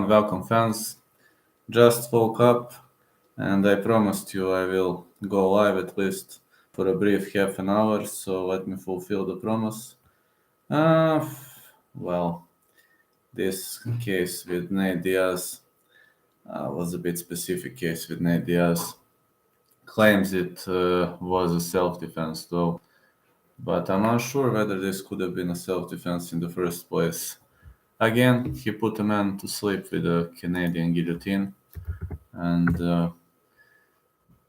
everyone, welcome fans. Just woke up and I promised you I will go live at least for a brief half an hour, so let me fulfill the promise. Uh, well, this case with Nate Diaz was a bit specific case with Nate Diaz. Claims it was a self-defense though, but I'm not sure whether this could have been a self-defense in the first place. Again, he put a man to sleep with a Canadian guillotine, and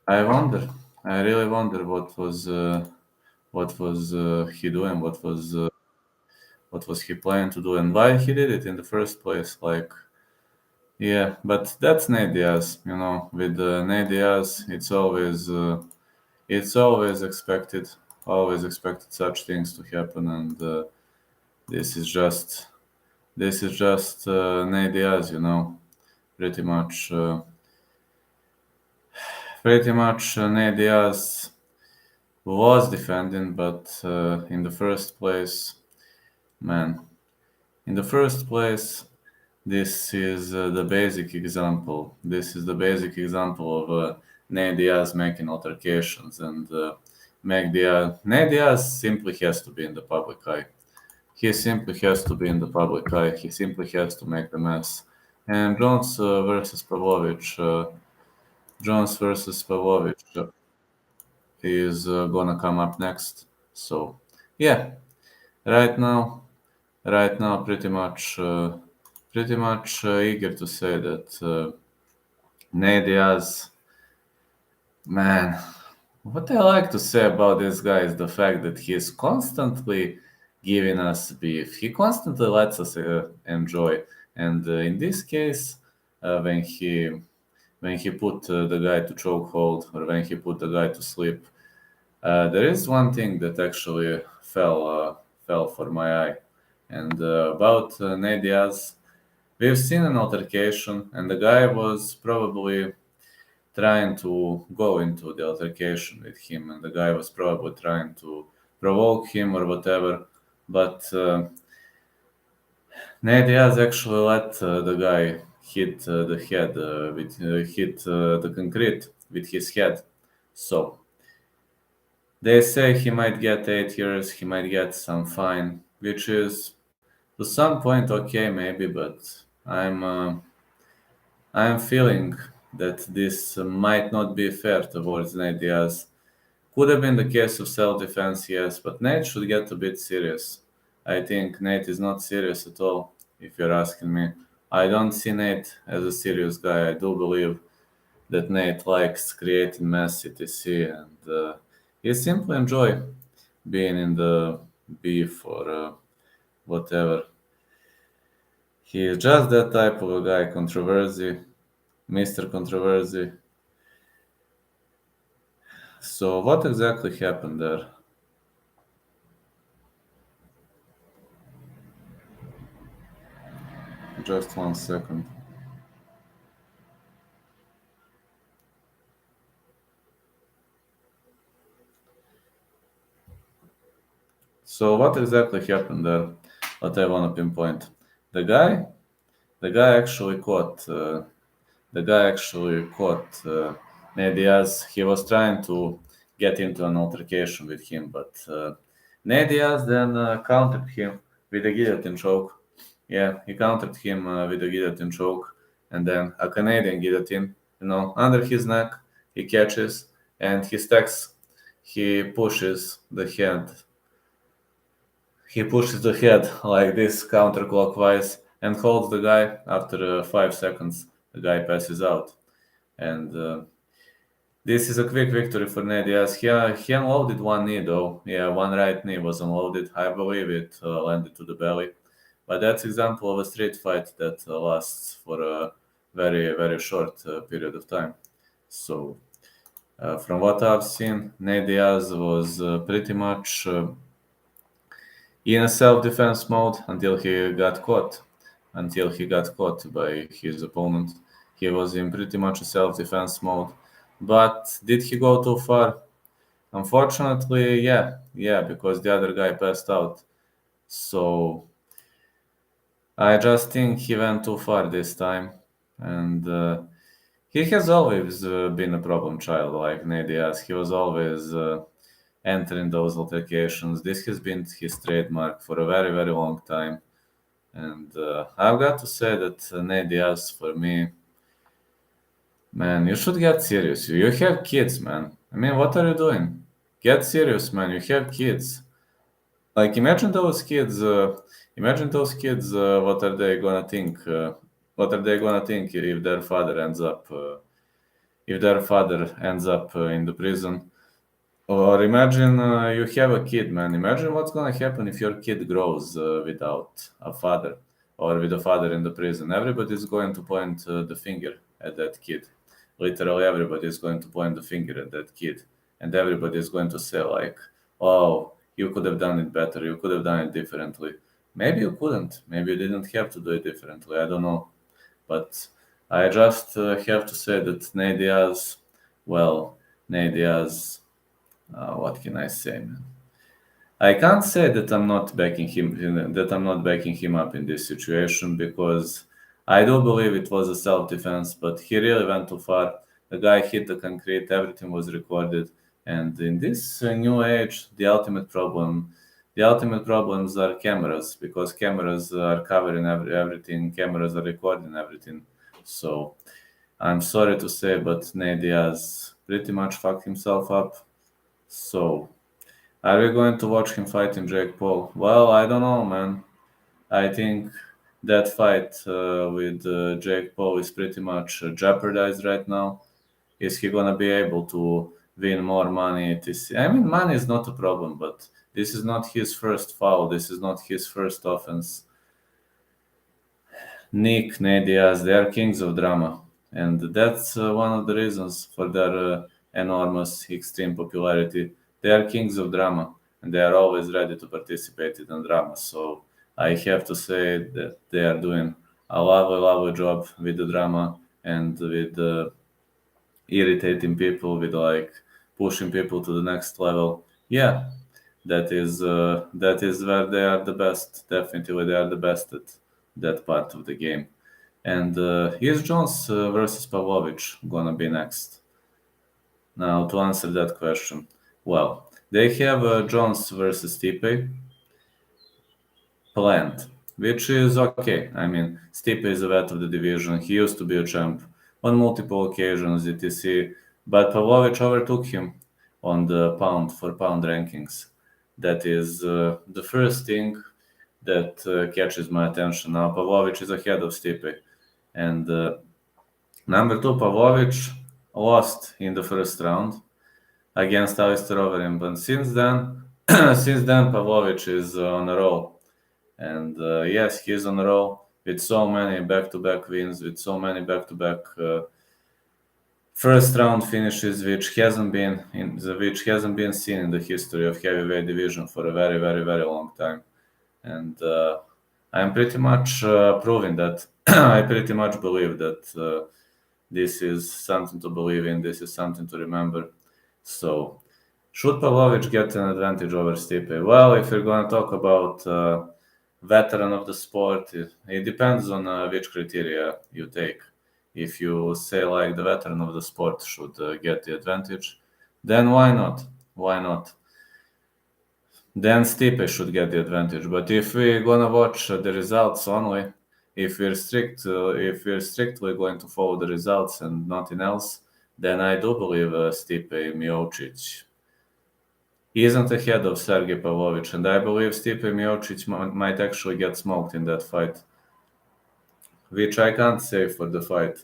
I wonder, I really wonder what was he doing, what was he planning to do, and why he did it in the first place. Like, yeah, but that's Nate Diaz, you know. With Nate Diaz, it's always expected such things to happen, and this is just Nate Diaz, you know. Pretty much, Nate Diaz was defending, but in the first place, man, in the first place, this is the basic example. This is the basic example of Nate Diaz making altercations, and Nate Diaz simply has to be in the public eye. He simply has to be in the public eye. He simply has to make the mess. And Jones versus Pavlovich is gonna come up next. So, yeah, right now, pretty much eager to say that Nate Diaz, man, what I like to say about this guy is the fact that he is constantly giving us beef. He constantly lets us enjoy, and in this case, when he put the guy to chokehold or when he put the guy to sleep, there is one thing that actually fell for my eye, and about Nate Diaz. We've seen an altercation, and the guy was probably trying to go into the altercation with him, and the guy was probably trying to provoke him or whatever. But Nate Diaz actually let the guy hit the head hit the concrete with his head. So they say he might get 8 years, he might get some fine, which is to some point okay maybe, but I'm feeling that this might not be fair towards Nate Diaz. Could have been the case of self-defense, yes, but Nate should get a bit serious. I think Nate is not serious at all, if you're asking me. I don't see Nate as a serious guy. I do believe that Nate likes creating mess, etc., and he simply enjoy being in the beef or whatever. He is just that type of a guy, controversy, Mr. Controversy. So what exactly happened there? Just 1 second. So what exactly happened there? What I want to pinpoint. The guy, the guy actually caught. The guy actually caught Nate Diaz. He was trying to get into an altercation with him, but Nate Diaz then countered him with a guillotine choke. Yeah, he countered him with a guillotine choke, and then a Canadian guillotine, you know, under his neck. He catches and he stacks. He pushes the head. He pushes the head like this counterclockwise and holds the guy. After 5 seconds, the guy passes out. And this is a quick victory for Nate Diaz. He unloaded one knee though. Yeah, one right knee was unloaded. I believe it landed to the belly. But that's example of a street fight that lasts for a very, very short period of time. So from what I've seen, Nate Diaz was pretty much in a self-defense mode until he got caught. Until he got caught by his opponent, he was in pretty much a self-defense mode. But did he go too far? Unfortunately, yeah, because the other guy passed out. So I just think he went too far this time, and he has always been a problem child, like Nate Diaz. He was always entering those altercations. This has been his trademark for a very, very long time. And I've got to say that Nate Diaz, for me, man, you should get serious. You have kids, man. I mean, what are you doing? Get serious, man. You have kids. Like, imagine those kids. Imagine those kids. What are they gonna think? What are they gonna think if their father ends up? If their father ends up in the prison? Or imagine you have a kid, man. Imagine what's gonna happen if your kid grows without a father or with a father in the prison. Everybody's going to point the finger at that kid. Literally, everybody is going to point the finger at that kid, and everybody is going to say like, "Oh, you could have done it better. You could have done it differently. Maybe you couldn't. Maybe you didn't have to do it differently. I don't know." But I just have to say that Nate Diaz, well, Nate Diaz, what can I say, man? I can't say that I'm not backing him, that I'm not backing him up in this situation because I do believe it was a self-defense, but he really went too far. The guy hit the concrete, everything was recorded, and in this new age, the ultimate problems are cameras because cameras are covering everything, cameras are recording everything. So I'm sorry to say, but Nate Diaz pretty much fucked himself up. So are we going to watch him fighting Jake Paul? Well, I don't know, man. I think that fight with Jake Paul is pretty much jeopardized right now. Is he gonna be able to win more money? I mean, money is not a problem, but this is not his first foul. This is not his first offense. Nick, Nate Diaz, they are kings of drama. And that's one of the reasons for their enormous, extreme popularity. They are kings of drama, and they are always ready to participate in the drama. So I have to say that they are doing a lovely, lovely job with the drama and with irritating people, with like pushing people to the next level. Yeah, that is where they are the best. Definitely, they are the best at that part of the game. And is Jones versus Pavlovich gonna be next? Now, to answer that question, well, they have Jones versus Stipe planned, which is okay. I mean, Stipe is a vet of the division. He used to be a champ on multiple occasions, etc. But Pavlovich overtook him on the pound for pound rankings. That is the first thing that catches my attention. Now, Pavlovich is ahead of Stipe. And number two, Pavlovich lost in the first round against Alistair Overeem. But since then, since then, Pavlovich is on a roll. And yes, he's on a roll with so many back-to-back wins, with so many back-to-back first round finishes, which hasn't been seen in the history of heavyweight division for a very, very, very long time. And I'm pretty much proving that. I pretty much believe that this is something to believe in. This is something to remember. So, should Pavlovich get an advantage over Stipe? Well, if you're going to talk about veteran of the sport, it depends on which criteria you take. If you say like the veteran of the sport should get the advantage, then why not? Why not? Then Stipe should get the advantage. But if we're gonna watch the results only, if we're strictly going to follow the results and nothing else, then I do believe Stipe Miocic isn't ahead of Sergey Pavlovich, and I believe Stipe Miocic might actually get smoked in that fight, which I can't say for the fight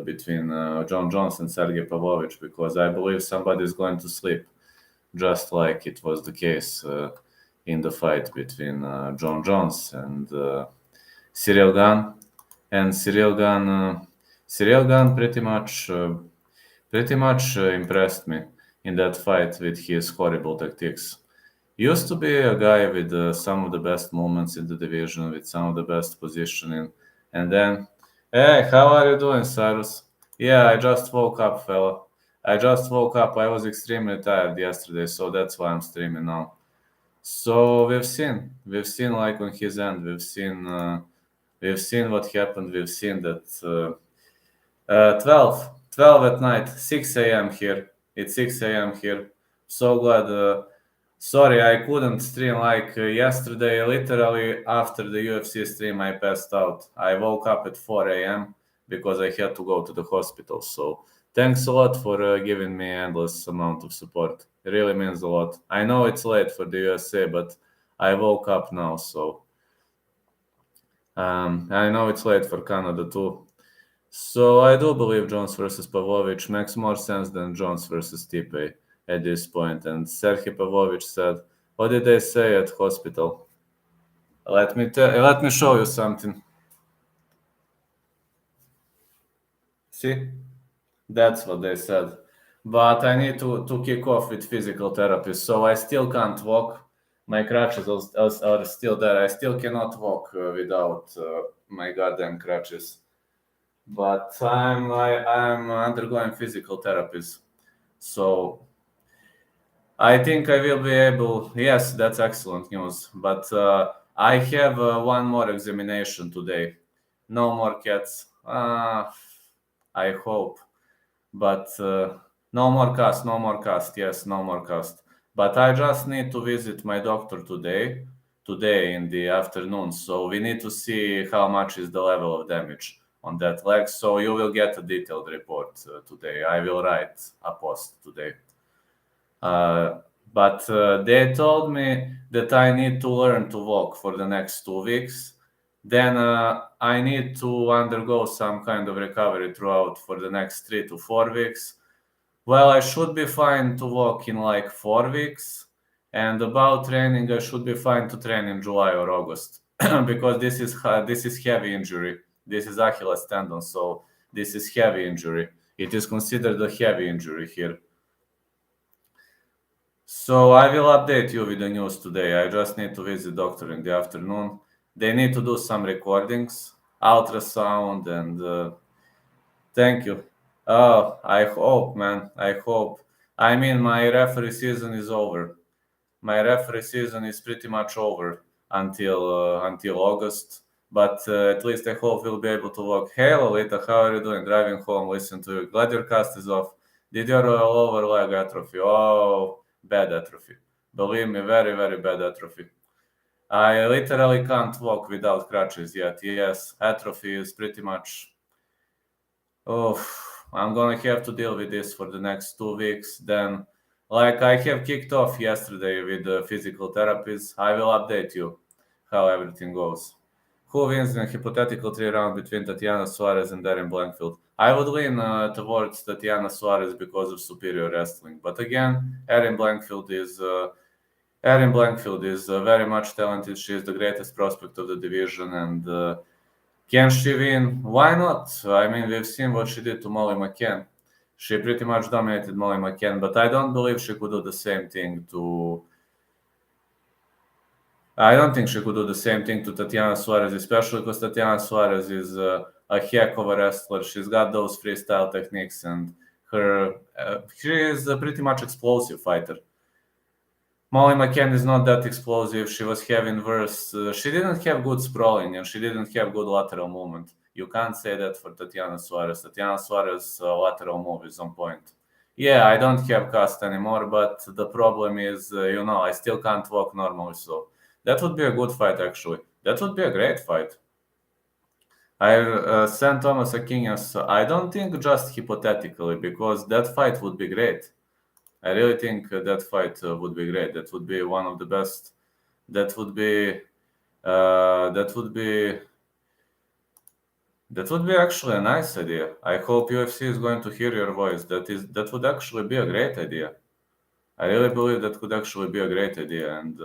between John Jones and Sergey Pavlovich because I believe somebody is going to sleep, just like it was the case in the fight between John Jones and Cyril Gane. And Cyril Gane pretty much impressed me in that fight with his horrible tactics. Used to be a guy with some of the best moments in the division, with some of the best positioning, and then, hey, how are you doing, Cyrus? Yeah, I just woke up, fella. I just woke up. I was extremely tired yesterday, so that's why I'm streaming now. So we've seen like on his end, we've seen what happened. We've seen that 12 at night, 6 a.m. here. It's 6 a.m. here. So glad. Sorry, I couldn't stream like yesterday. Literally after the UFC stream, I passed out. I woke up at 4 a.m. because I had to go to the hospital. So thanks a lot for giving me endless amount of support. It really means a lot. I know it's late for the USA, but I woke up now, so I know it's late for Canada too. So I do believe Jones versus Pavlovich makes more sense than Jones versus Stipe at this point. And Sergey Pavlovich said, "What did they say at hospital? Let me show you something. See, that's what they said. But I need to kick off with physical therapy, so I still can't walk. My crutches are still there. I still cannot walk without my goddamn crutches. But I'm undergoing physical therapies. So I think I will be able. Yes, that's excellent news. But I have one more examination today. No more cats. I hope. But no more cast, no more cast. Yes, no more cast. But I just need to visit my doctor today in the afternoon. So we need to see how much is the level of damage on that leg. So you will get a detailed report today. I will write a post today. But they told me that I need to learn to walk for the next 2 weeks. Then I need to undergo some kind of recovery throughout for the next 3 to 4 weeks. Well, I should be fine to walk in like 4 weeks. And about training, I should be fine to train in July or August because this is heavy injury. This is Achilles tendon, so this is heavy injury. It is considered a heavy injury here. So I will update you with the news today. I just need to visit doctor in the afternoon. They need to do some recordings, ultrasound, and thank you. Oh, I hope, man. I hope. I mean, my referee season is over. My referee season is pretty much over until August. But at least I hope we'll be able to walk. Hey, Lolita, how are you doing? Driving home, listen to you. Glad your cast is off. Did your lower leg atrophy? Oh, bad atrophy. Believe me, very, very bad atrophy. I literally can't walk without crutches yet. Yes, atrophy is pretty much. Oh, I'm gonna have to deal with this for the next 2 weeks. Then, like I have kicked off yesterday with the physical therapies, I will update you how everything goes. Who wins in a hypothetical 3 round between Tatiana Suarez and Darren Blankfield? I would lean towards Tatiana Suarez because of superior wrestling. But again, Erin Blankfield is very much talented. She is the greatest prospect of the division, and can she win? Why not? I mean, we've seen what she did to Molly McCann. She pretty much dominated Molly McCann, but I don't believe she could do the same thing to. I don't think she could do the same thing to Tatiana Suarez, especially because Tatiana Suarez is a heck of a wrestler. She's got those freestyle techniques, and she is a pretty much explosive fighter. Molly McCann is not that explosive. She was having worse. She didn't have good sprawling and she didn't have good lateral movement. You can't say that for Tatiana Suarez. Tatiana Suarez' lateral move is on point. Yeah, I don't have cast anymore, but the problem is, I still can't walk normally. So that would be a good fight, actually. That would be a great fight. I sent Thomas Aquinas. I don't think just hypothetically, because that fight would be great. I really think that fight would be great. That would be one of the best. That would be. That would be. That would be actually a nice idea. I hope UFC is going to hear your voice. That would actually be a great idea. I really believe that could actually be a great idea, and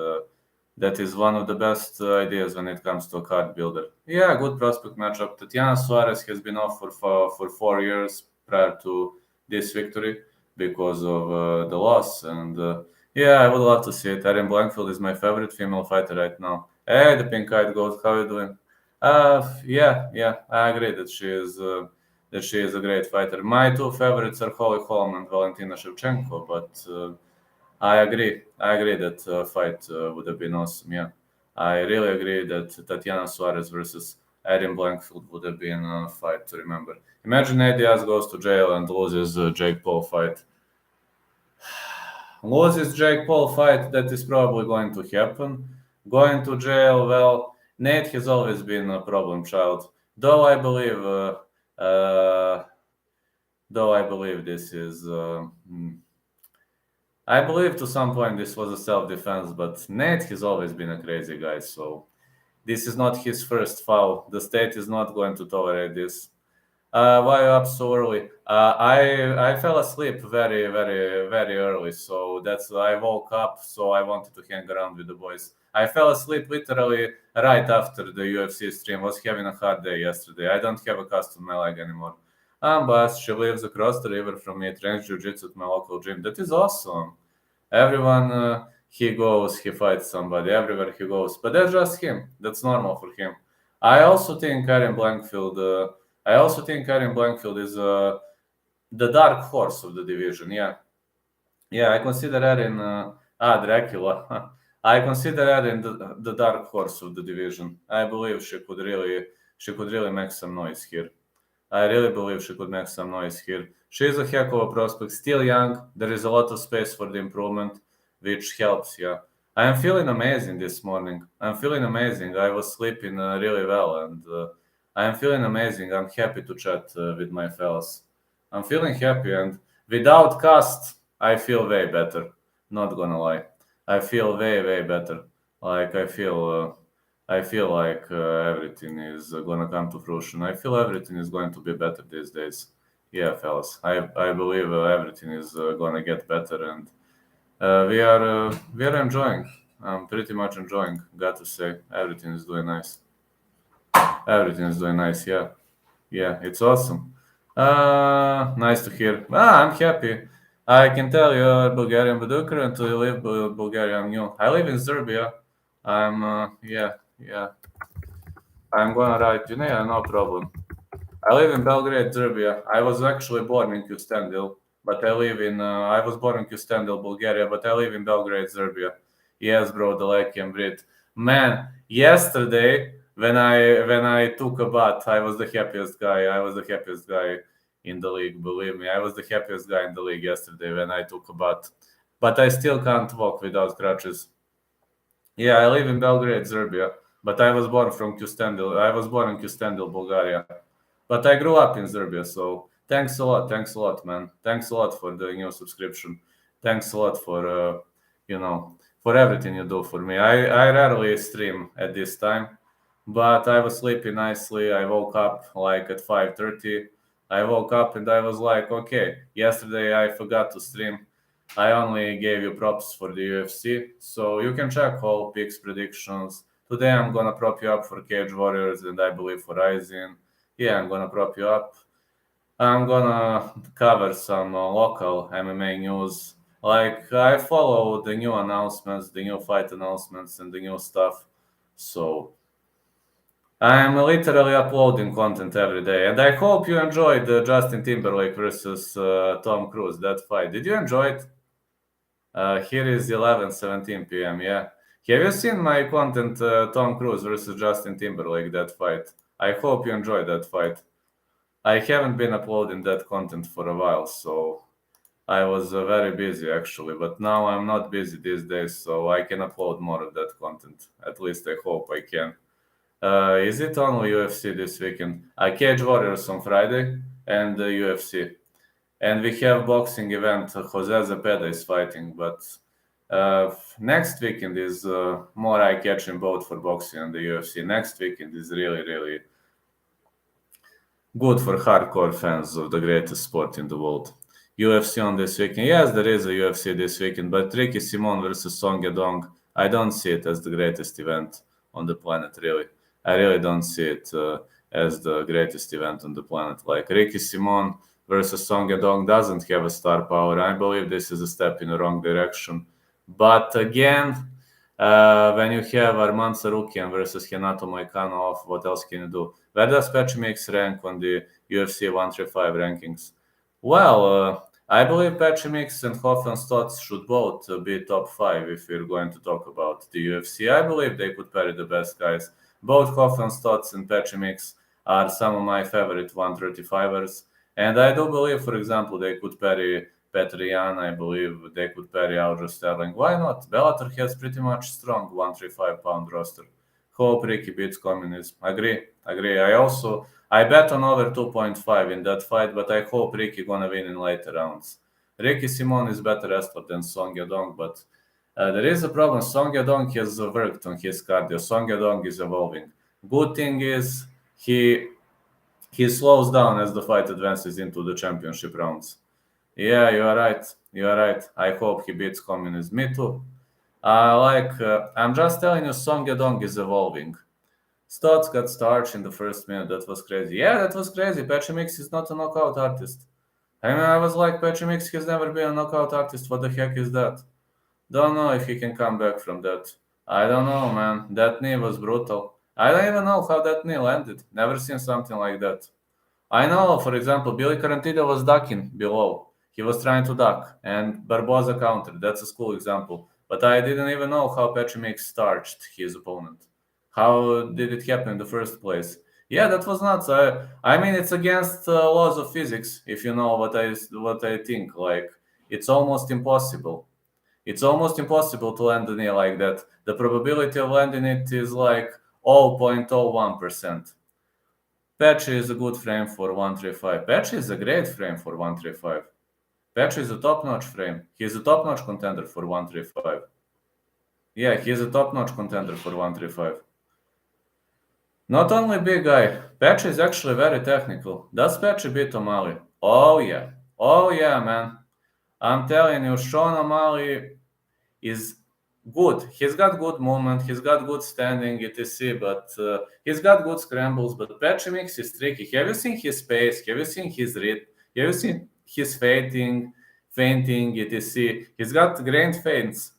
that is one of the best ideas when it comes to a card builder. Yeah, good prospect matchup. Tatiana Suarez has been off for 4 years prior to this victory because of the loss, and yeah, I would love to see it. Erin Blankfield is my favorite female fighter right now. Hey, the pink-eyed ghost, how are you doing? Yeah, I agree that she is a great fighter. My two favorites are Holly Holm and Valentina Shevchenko, but I agree. I agree that fight would have been awesome. Yeah, I really agree that Tatiana Suarez versus Erin Blankfield would have been a fight to remember. Imagine Diaz goes to jail and loses Jake Paul fight. Loses Jake Paul fight, that is probably going to happen. Going to jail, well, Nate has always been a problem child. Though I believe, uh, though I believe this is. I believe to some point this was a self-defense, but Nate has always been a crazy guy, so this is not his first foul. The state is not going to tolerate this. Why up so early? I fell asleep very early, so that's I woke up. So I wanted to hang around with the boys. I fell asleep literally right after the UFC stream. Was having a hard day yesterday. I don't have a custom my leg anymore. But she lives across the river from me. Trains jiu-jitsu at my local gym. That is awesome. Everyone he goes, he fights somebody everywhere he goes. But that's just him. That's normal for him. I also think Karen Blankfield. I also think Karen Blankfield is the dark horse of the division. Yeah, yeah. I consider Erin. Dracula. I consider Erin the dark horse of the division. I believe she could really make some noise here. I really believe she could make some noise here. She is a heck of a prospect, still young. There is a lot of space for the improvement, which helps. Yeah, I am feeling amazing this morning. I'm feeling amazing. I was sleeping really well, and I am feeling amazing. I'm happy to chat with my fellas. I'm feeling happy, and without cast, I feel way better. Not gonna lie, I feel way better. Like I feel like everything is gonna come to fruition. I feel everything is going to be better these days. Yeah, fellas, I believe everything is gonna get better, and we are enjoying. I'm pretty much enjoying. Got to say, everything is doing nice. Everything is doing nice. Yeah, yeah, it's awesome. Nice to hear. I'm happy. I can tell you're Bulgarian, but you currently live Bulgaria. I'm new. I live in Serbia. I'm yeah. I'm gonna write you. Yeah, no problem. I live in Belgrade, Serbia. I was actually born in Kustendil, but I live in. I was born in Kustendil, Bulgaria, but I live in Belgrade, Serbia. Yes, bro, the lake and breathe. Man, yesterday when I took a bath, I was the happiest guy. I was the happiest guy in the league. Believe me, I was the happiest guy in the league yesterday when I took a bath. But I still can't walk without crutches. Yeah, I live in Belgrade, Serbia, but I was born from Kustendil. I was born in Kustendil, Bulgaria. But I grew up in Serbia, so thanks a lot, man. Thanks a lot for the new subscription. Thanks a lot for for everything you do for me. I rarely stream at this time, but I was sleeping nicely. I woke up like at 5:30. I woke up and I was like, okay, yesterday I forgot to stream. I only gave you props for the UFC, so you can check all picks predictions. Today I'm gonna prop you up for Cage Warriors and I believe for Rising. Yeah, I'm gonna prop you up. I'm gonna cover some local MMA news. Like I follow the new announcements, the new fight announcements, and the new stuff. So I'm literally uploading content every day, and I hope you enjoyed the Justin Timberlake versus Tom Cruise that fight. Did you enjoy it? Here is 11:17 p.m. Yeah. Have you seen my content, Tom Cruise versus Justin Timberlake, that fight? I hope you enjoyed that fight. I haven't been uploading that content for a while, so I was very busy actually. But now I'm not busy these days, so I can upload more of that content. At least I hope I can. Is it only UFC this weekend? Cage Warriors on Friday and the UFC. And we have boxing event. Jose Zepeda is fighting, but next weekend is more eye-catching both for boxing and the UFC. Next weekend is really good for hardcore fans of the greatest sport in the world. UFC on this weekend. Yes, there is a UFC this weekend, but Ricky Simon versus Song Yadong, I don't see it as the greatest event on the planet, really. I really don't see it as the greatest event on the planet. Like Ricky Simon versus Song Yadong doesn't have a star power. I believe this is a step in the wrong direction. But again, when you have Arman Sarukian versus Renato Moicano, what else can you do? Where does Petr rank on the UFC 135 rankings? Well, I believe Pechimix and Hoffenstotz should both be top 5 if we're going to talk about the UFC. I believe they could parry the best guys. Both Hoffenstotz and Pechimix are some of my favorite 135ers. And I do believe, for example, they could parry Petrian. I believe they could parry Aljamain Sterling. Why not? Bellator has pretty much strong 135-pound roster. Hope Ricky beats Communism. Agree. I bet on over 2.5 in that fight, but I hope Ricky gonna win in later rounds. Ricky Simon is better wrestler than Song Yadong, but there is a problem. Song Yadong has worked on his cardio. Song Yadong is evolving. Good thing is he slows down as the fight advances into the championship rounds. Yeah, you are right. I hope he beats Communism. Me too. I'm just telling you, Song Yadong is evolving. Stotts got starched in the first minute. That was crazy. Yeah, that was crazy. Pechimix is not a knockout artist. I mean, I was like, Pechimix has never been a knockout artist. What the heck is that? Don't know if he can come back from that. I don't know, man. That knee was brutal. I don't even know how that knee landed. Never seen something like that. I know, for example, Billy Carantino was ducking below. He was trying to duck, and Barboza countered. That's a cool example. But I didn't even know how Pechimix starched his opponent. How did it happen in the first place? Yeah, that was nuts. I mean, it's against laws of physics, if you know what I think. Like, it's almost impossible. It's almost impossible to land a knee like that. The probability of landing it is like 0.01%. Patchy is a good frame for 135. Patchy is a great frame for 135. Patchy is a top-notch frame. He's a top-notch contender for 135. Yeah, he's a top-notch contender for 135. Not only big guy, Patchy is actually very technical. Does Patchy beat O'Malley? Oh yeah. Oh yeah, man. I'm telling you, Sean O'Malley is good. He's got good movement, he's got good standing, etc. But he's got good scrambles. But Pechimix is tricky. Have you seen his pace? Have you seen his read? Have you seen his fainting, etc.? He's got great feints.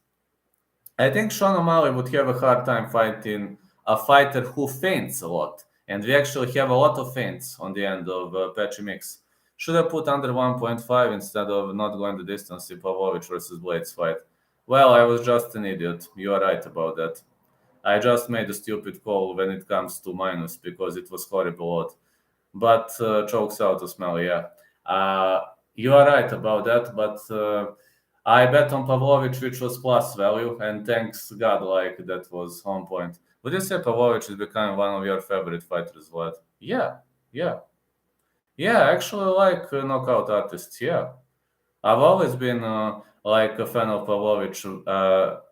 I think Sean O'Malley would have a hard time fighting a fighter who feints a lot. And we actually have a lot of feints on the end of Pechimix. Should have put under 1.5 instead of not going the distance in Pavlovich versus Blades fight. Well, I was just an idiot. You are right about that. I just made a stupid call when it comes to minus because it was horrible odd. But chokes out Osmel, yeah. You are right about that, but I bet on Pavlovich, which was plus value, and thanks God, like that was on point. Would you say Pavlovich is becoming one of your favorite fighters, Vlad? Yeah, yeah. Yeah, I actually like knockout artists, yeah. I've always been like a fan of Pavlovich. Do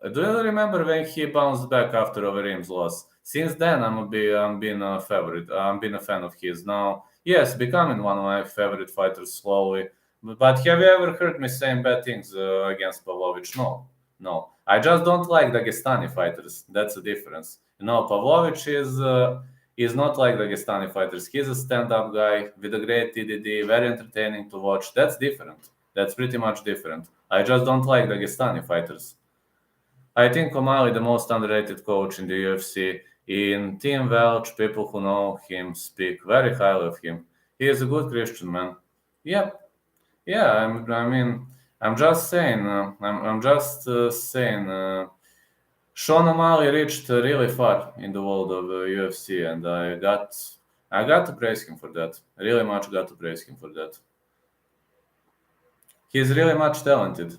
you remember when he bounced back after Overeem's loss? Since then, I'm being a favorite. I'm being a fan of his now. Yes, becoming one of my favorite fighters slowly. But have you ever heard me saying bad things against Pavlovich? No, no. I just don't like Dagestani fighters. That's the difference. You know, Pavlovich is not like Dagestani fighters. He's a stand-up guy with a great TDD, very entertaining to watch. That's different. That's pretty much different. I just don't like Dagestani fighters. I think O'Malley, the most underrated coach in the UFC. In Team Welch, people who know him speak very highly of him. He is a good Christian man. Yep. Yeah, I mean, I'm just saying. I'm just saying. Sean O'Malley reached really far in the world of UFC, and I got to praise him for that. Really much got to praise him for that. He's really much talented.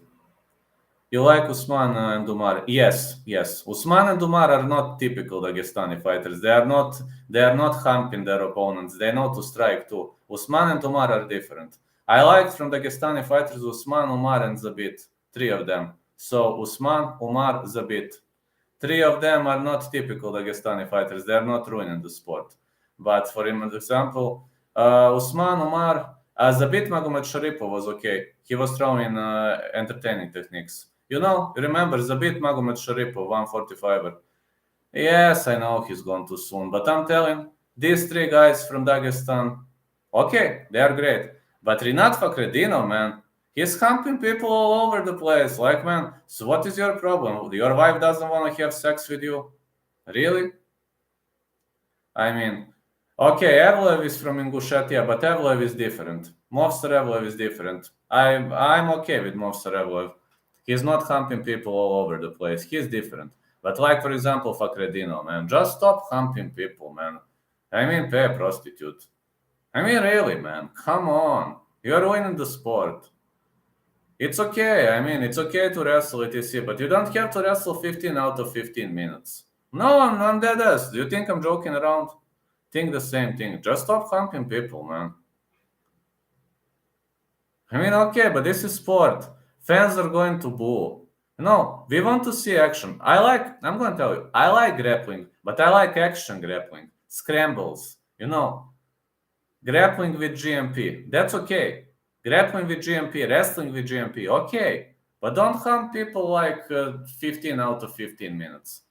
You like Usman and Umar? Yes, yes. Usman and Umar are not typical Dagestani fighters. They are not humping their opponents. They know to strike too. Usman and Umar are different. I liked from Dagestani fighters Usman, Umar, and Zabit. Three of them. So Usman, Umar, Zabit. Three of them are not typical Dagestani fighters. They are not ruining the sport. But for example, Usman, Umar, Zabit Magomed Sharipov was okay. He was throwing entertaining techniques. You know, remember Zabit Magomed Sharipov, 145er. Yes, I know he's gone too soon, but I'm telling these three guys from Dagestan, okay, they are great. But Rinat Fakhredinov, man, he's humping people all over the place. Like, man, so what is your problem? Your wife doesn't want to have sex with you? Really? I mean, okay, Evlev is from Ingushetia, but Evlev is different. Movsar Evlev is different. I'm okay with Movsarevlev. He's not humping people all over the place. He's different. But like for example, Fakredino, man, just stop humping people, man. I mean, pay a prostitute. I mean, really, man, come on. You're winning the sport. It's okay. I mean, it's okay to wrestle etc. But you don't have to wrestle 15 out of 15 minutes. No, I'm dead ass. Do you think I'm joking around? Think the same thing. Just stop humping people, man. I mean, okay, but this is sport. Fans are going to boo. No, we want to see action. I'm going to tell you, I like grappling, but I like action grappling. Scrambles, grappling with GMP. That's okay. Grappling with GMP, wrestling with GMP, okay. But don't harm people like 15 out of 15 minutes.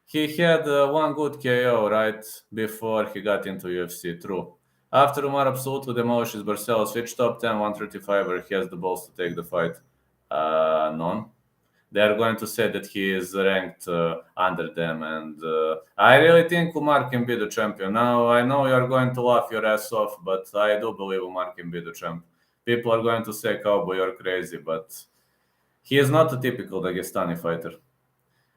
He had one good KO right before he got into UFC, true. After Umar absolutely demolishes Barcelos, which top 10 135er he has the balls to take the fight? None. They are going to say that he is ranked under them, and I really think Umar can be the champion. Now, I know you are going to laugh your ass off, but I do believe Umar can be the champ. People are going to say, Cowboy, you're crazy, but he is not a typical Dagestani fighter.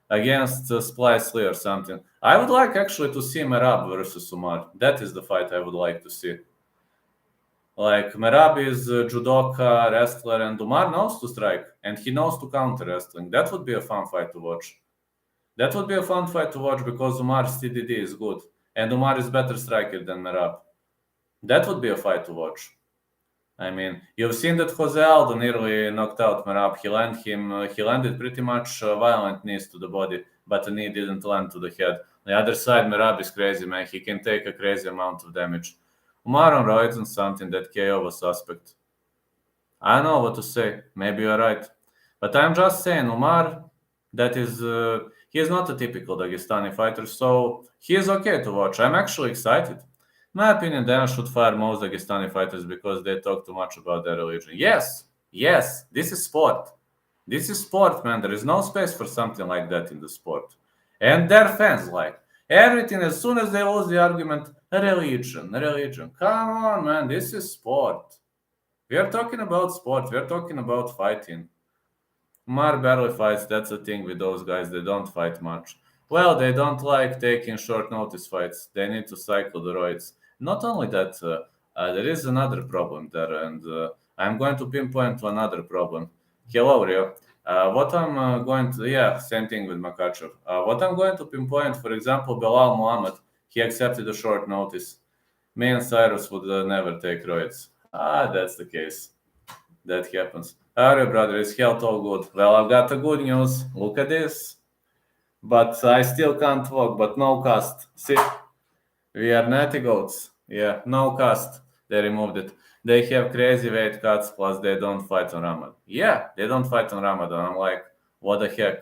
Against Splice Lee or something. I would like actually to see Merab versus Umar. That is the fight I would like to see. Like, Merab is a judoka, wrestler, and Umar knows to strike, and he knows to counter wrestling. That would be a fun fight to watch. That would be a fun fight to watch because Umar's TDD is good, and Umar is better striker than Merab. That would be a fight to watch. I mean, you've seen that Jose Aldo nearly knocked out Merab. He landed pretty much violent knees to the body, but the knee didn't land to the head. On the other side, Merab is crazy, man. He can take a crazy amount of damage. Umar on roids and something that KO was suspect. I don't know what to say. Maybe you're right. But I'm just saying, Umar, he is not a typical Dagestani fighter, so he is okay to watch. I'm actually excited. In my opinion, Dana should fire most Dagestani fighters because they talk too much about their religion. Yes, this is sport. This is sport, man. There is no space for something like that in the sport. And their fans like everything. As soon as they lose the argument, religion. Come on, man. This is sport. We are talking about sport. We are talking about fighting. Umar barely fights. That's the thing with those guys. They don't fight much. Well, they don't like taking short notice fights. They need to cycle the roids. Not only that, there is another problem there, and I'm going to pinpoint to another problem. Hello, Rio. What I'm going to, yeah, same thing with Makachev. What I'm going to pinpoint, for example, Belal Muhammad, he accepted a short notice. Me and Cyrus would never take roids. That's the case. That happens. Alright, brother, is health all good? Well, I've got the good news. Look at this. But I still can't walk, but no cast. See? We are natty goats. Yeah, no cast. They removed it. They have crazy weight cuts, plus they don't fight on Ramadan. Yeah, they don't fight on Ramadan. I'm like, what the heck?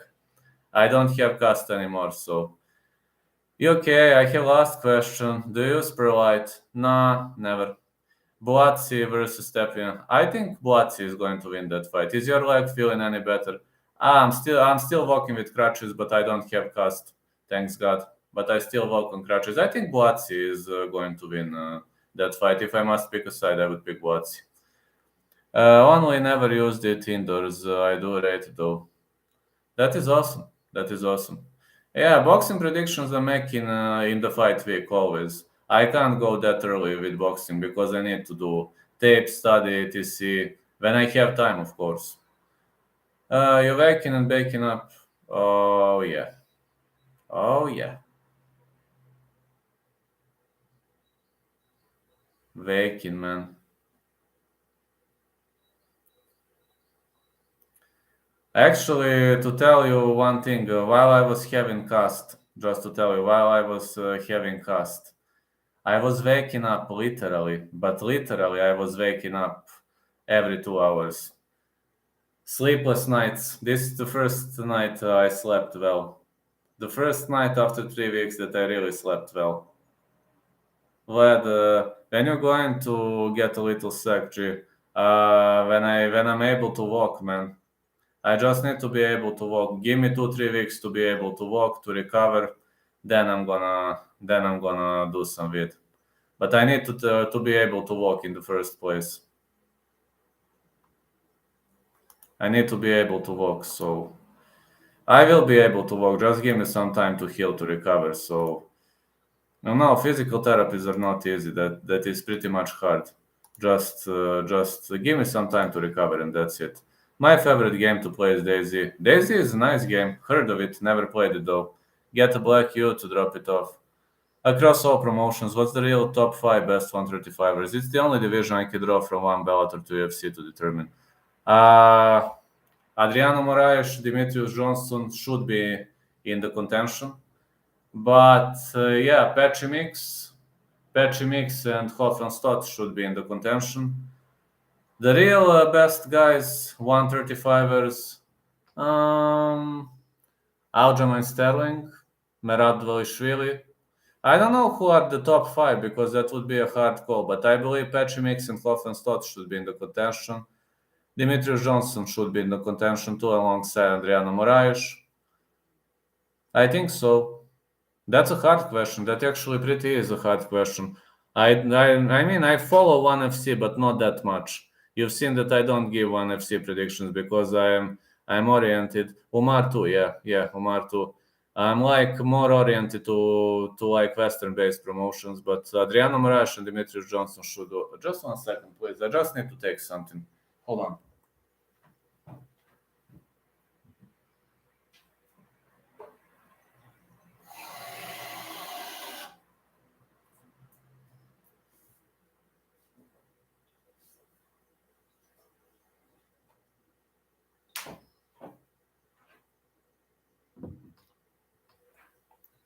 I don't have cast anymore, so... Okay, I have last question. Do you use Perlite? Nah, never. Buatsi versus Stepien. I think Buatsi is going to win that fight. Is your leg feeling any better? I'm still walking with crutches, but I don't have cast. Thanks God. But I still walk on crutches. I think Buatsi is going to win that fight. If I must pick a side, I would pick Buatsi. Only never used it indoors. I do rate it though. That is awesome. Yeah, boxing predictions I'm making in the fight week always. I can't go that early with boxing because I need to do tape study, etc. When I have time, of course. You're waking and baking up. Oh yeah. Waking, man. Actually, to tell you one thing, while I was having cast, just to tell you, while I was having cast, I was waking up literally, but literally I was waking up every 2 hours. Sleepless nights. This is the first night I slept well. The first night after 3 weeks that I really slept well. Vlad, when you're going to get a little sick, G, when I'm able to walk, man, I just need to be able to walk. Give me 2-3 weeks to be able to walk, to recover. Then I'm gonna do some weight. But I need to be able to walk in the first place. I need to be able to walk, so I will be able to walk. Just give me some time to heal, to recover. So, no, physical therapies are not easy. That is pretty much hard. Just give me some time to recover, and that's it. My favorite game to play is Daisy. Daisy is a nice game. Heard of it, never played it though. Get a black U to drop it off. Across all promotions, what's the real top 5 best 135ers? It's the only division I could draw from one Bellator to UFC to determine. Adriano Moraes, Demetrius Johnson should be in the contention. But yeah, Patchy Mix and Hoffenstadt should be in the contention. The real best guys, 135ers, Aljamain Sterling, Merab Dvalishvili. I don't know who are the top 5 because that would be a hard call, but I believe Patchy Mix and Hoffenstadt should be in the contention. Demetrius Johnson should be in the contention too, alongside Adriano Moraes. I think so. That's a hard question. That actually pretty is a hard question. I mean, I follow ONE FC, but not that much. You've seen that I don't give ONE FC predictions because I'm oriented. Umar too, yeah, Umar too. I'm like more oriented to like Western-based promotions, but Adriano Moraes and Demetrius Johnson should do. Just 1 second, please. I just need to take something. Hold on.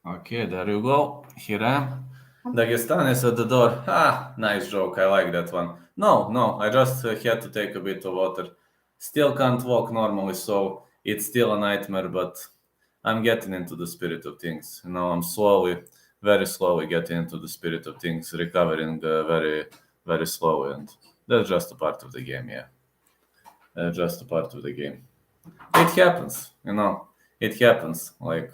Okay, there you go. Here I am. Dagestan is at the door. Nice joke. I like that one. No, I just had to take a bit of water. Still can't walk normally, so it's still a nightmare, but I'm getting into the spirit of things. I'm slowly, very slowly getting into the spirit of things, recovering very, very slowly, and that's just a part of the game, yeah. Just a part of the game. It happens, it happens. Like,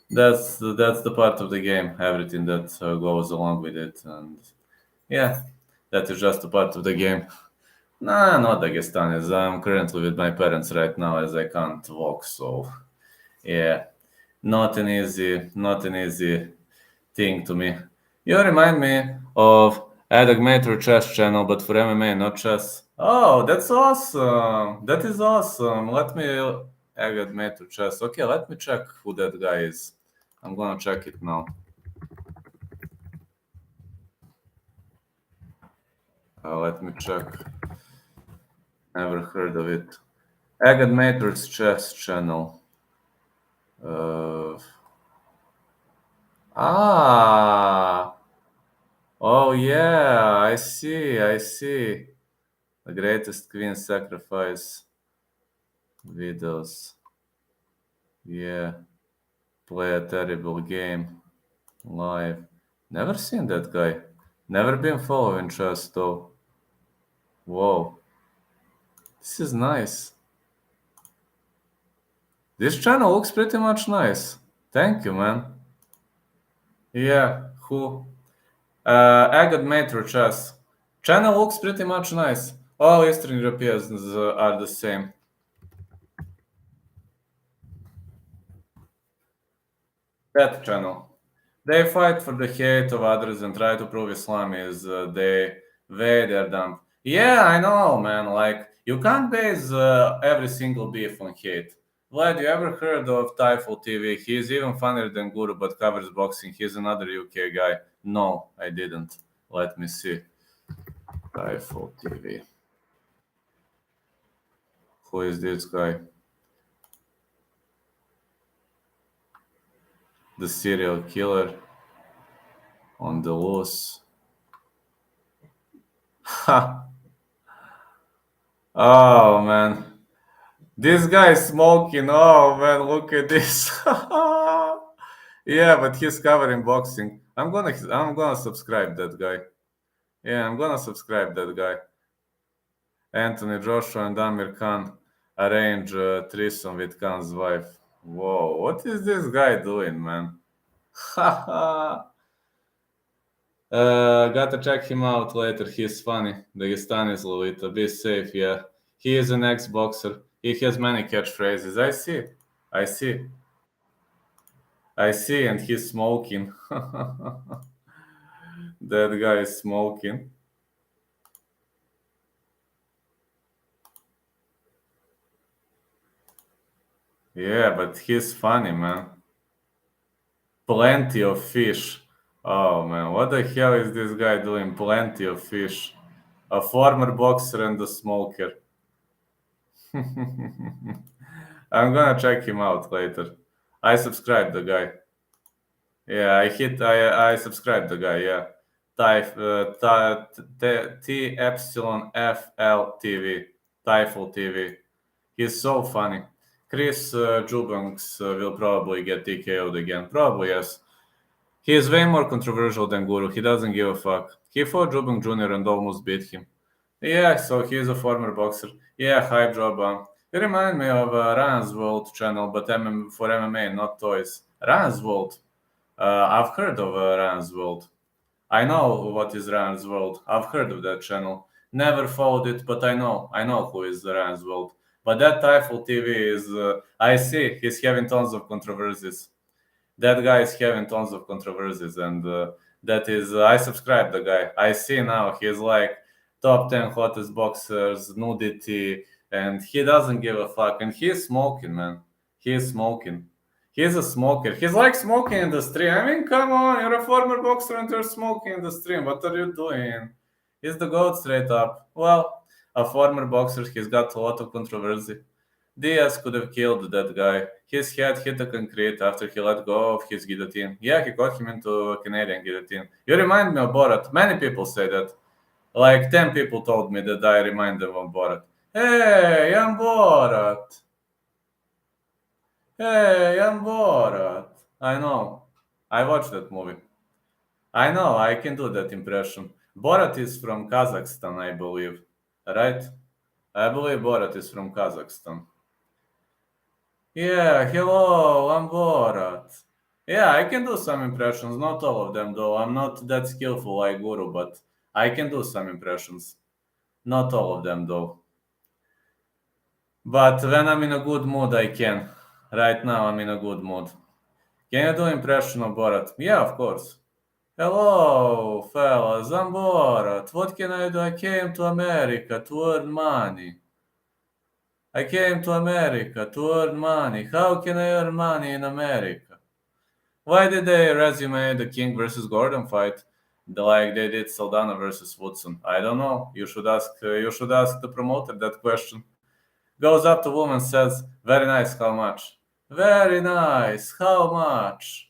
that's the part of the game, everything that goes along with it, and yeah, that is just a part of the game. Nah, not Dagestanis. I'm currently with my parents right now as I can't walk, so yeah, not an easy thing to me. You remind me of Adagmator chess channel, but for MMA, not chess. Oh, that's awesome! That is awesome. Let me Adagmator chess. Okay, let me check who that guy is. I'm gonna check it now. Let me check. Never heard of it. Agad Matrix chess channel. Oh yeah, I see. The greatest queen sacrifice videos. Yeah, play a terrible game live. Never seen that guy. Never been following chess though. Whoa, this is nice. This channel looks pretty much nice. Thank you, man. Yeah, who? Agad Metro chess. Channel looks pretty much nice. All Eastern Europeans are the same. That channel. They fight for the hate of others and try to prove Islam is the way they're dumb. Yeah, I know, man. Like, you can't base every single beef on hate. Vlad, you ever heard of Typhoon TV? He's even funnier than Guru, but covers boxing. He's another UK guy. No, I didn't. Let me see. Typhoon TV. Who is this guy? The serial killer on the loose. Ha! Oh man, this guy is smoking. Oh man, look at this. Yeah, but he's covering boxing. I'm gonna subscribe that guy. Yeah, I'm gonna subscribe that guy. Anthony Joshua and Amir Khan arrange a threesome with Khan's wife. Whoa, what is this guy doing, man? Gotta check him out later. He's funny. Dagestani is Lolita. Be safe, yeah. He is an ex-boxer. He has many catchphrases. I see, I see, and he's smoking. That guy is smoking. Yeah, but he's funny, man. Plenty of fish. Oh man, what the hell is this guy doing? Plenty of fish. A former boxer and a smoker. I'm gonna check him out later. I subscribed the guy. Yeah, I subscribed the guy, yeah. T Epsilon FL TV. Typhel TV. He's so funny. Chris Jubanks will probably get TKO'd again. Probably, yes. He is way more controversial than Guru. He doesn't give a fuck. He fought Jubang Jr. and almost beat him. Yeah, so he's a former boxer. Yeah, hype job. You remind me of Ran's World channel, but for MMA, not toys. Ran's World. I've heard of Ran's World. I know what is Ran's World. I've heard of that channel. Never followed it, but I know. I know who is Ran's World. But that Typhel TV is, I see, he's having tons of controversies. That guy is having tons of controversies, and that is, I subscribe the guy. I see now he's like top 10 hottest boxers, nudity, and he doesn't give a fuck. And he's smoking, man. He's smoking. He's a smoker. He's like smoking in the stream. I mean, come on, you're a former boxer and you're smoking in the stream. What are you doing? He's the goat straight up. Well, a former boxer, he's got a lot of controversy. Diaz could have killed that guy. His head hit the concrete after he let go of his guillotine. Yeah, he got him into a Canadian guillotine. You remind me of Borat. Many people say that. Like 10 people told me that I remind them of Borat. Hey, I'm Borat. Hey, I'm Borat. I know. I watched that movie. I know, I can do that impression. Borat is from Kazakhstan, I believe. Right? I believe Borat is from Kazakhstan. Yeah, hello, I'm Borat. Yeah, I can do some impressions, not all of them though. I'm not that skillful like Guru, but I can do some impressions. Not all of them though. But when I'm in a good mood, I can. Right now, I'm in a good mood. Can you do impression of Borat? Yeah, of course. Hello, fellas, I'm Borat. What can I do? I came to America to earn money. I came to America to earn money. How can I earn money in America? Why did they resume the King versus Gordon fight like they did Saldana versus Woodson? I don't know. You should ask. You should ask the promoter that question. Goes up to woman, says, "Very nice. How much? Very nice. How much?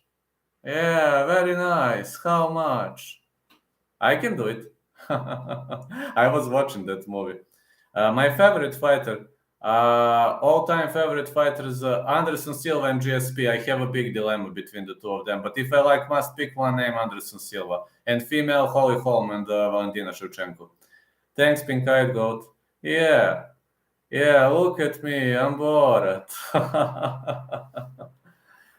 Yeah, very nice. How much? I can do it." I was watching that movie. My favorite fighter, all-time favorite fighters, Anderson Silva and GSP. I have a big dilemma between the two of them. But if I must pick one name, Anderson Silva. And female, Holly Holm and Valentina Shevchenko. Thanks, Pink-Eyed Goat. Yeah, yeah, look at me, I'm Borat.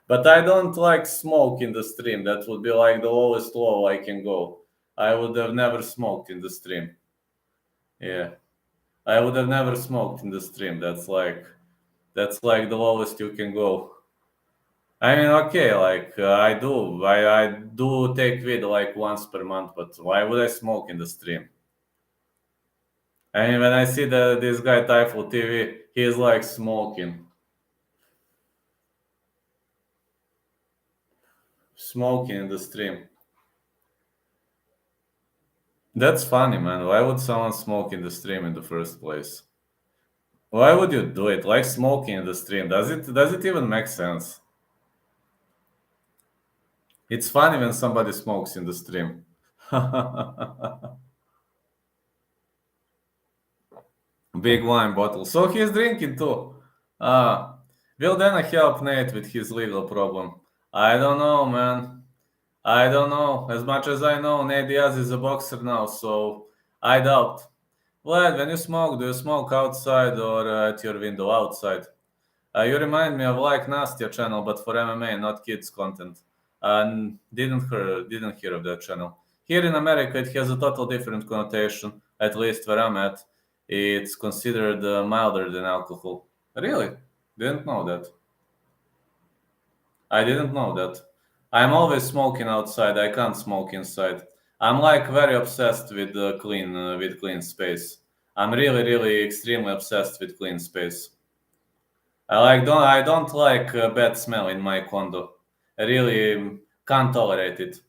But I don't like smoke in the stream. That would be like the lowest low I can go. I would have never smoked in the stream. Yeah. I would have never smoked in the stream. That's like the lowest you can go. I mean, okay, like I do take weed like once per month, but why would I smoke in the stream? I mean, when I see this guy Typhel TV, he's like smoking in the stream. That's funny, man. Why would someone smoke in the stream in the first place? Why would you do it? Like smoking in the stream? Does it even make sense? It's funny when somebody smokes in the stream. Big wine bottle. So he's drinking too. Ah, will Dana help Nate with his legal problem? I don't know, man. I don't know. As much as I know, Nate Diaz is a boxer now, so I doubt. Vlad, when you smoke, do you smoke outside or at your window? Outside. You remind me of like Nastya channel, but for MMA, not kids content. And didn't hear of that channel. Here in America, it has a total different connotation. At least where I'm at, it's considered milder than alcohol. Really? Didn't know that. I didn't know that. I'm always smoking outside. I can't smoke inside. I'm like very obsessed with clean space. I'm really, really extremely obsessed with clean space. I don't like bad smell in my condo. I really can't tolerate it.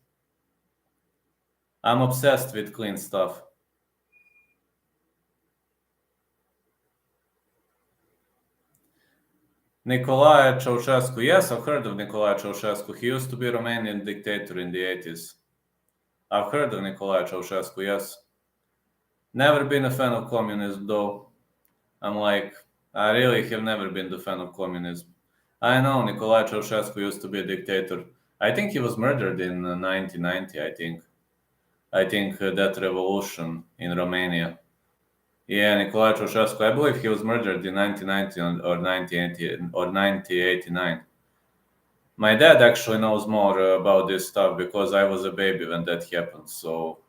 I'm obsessed with clean stuff. Nicolae Ceausescu. Yes, I've heard of Nicolae Ceausescu. He used to be a Romanian dictator in the 80s. I've heard of Nicolae Ceausescu, yes. Never been a fan of communism, though. I'm like, I really have never been the fan of communism. I know Nicolae Ceausescu used to be a dictator. I think he was murdered in 1990, I think. I think that revolution in Romania. Yeah, Nicolae Ceausescu. I believe he was murdered in 1990 or 1980 or 1989. My dad actually knows more about this stuff because I was a baby when that happened. So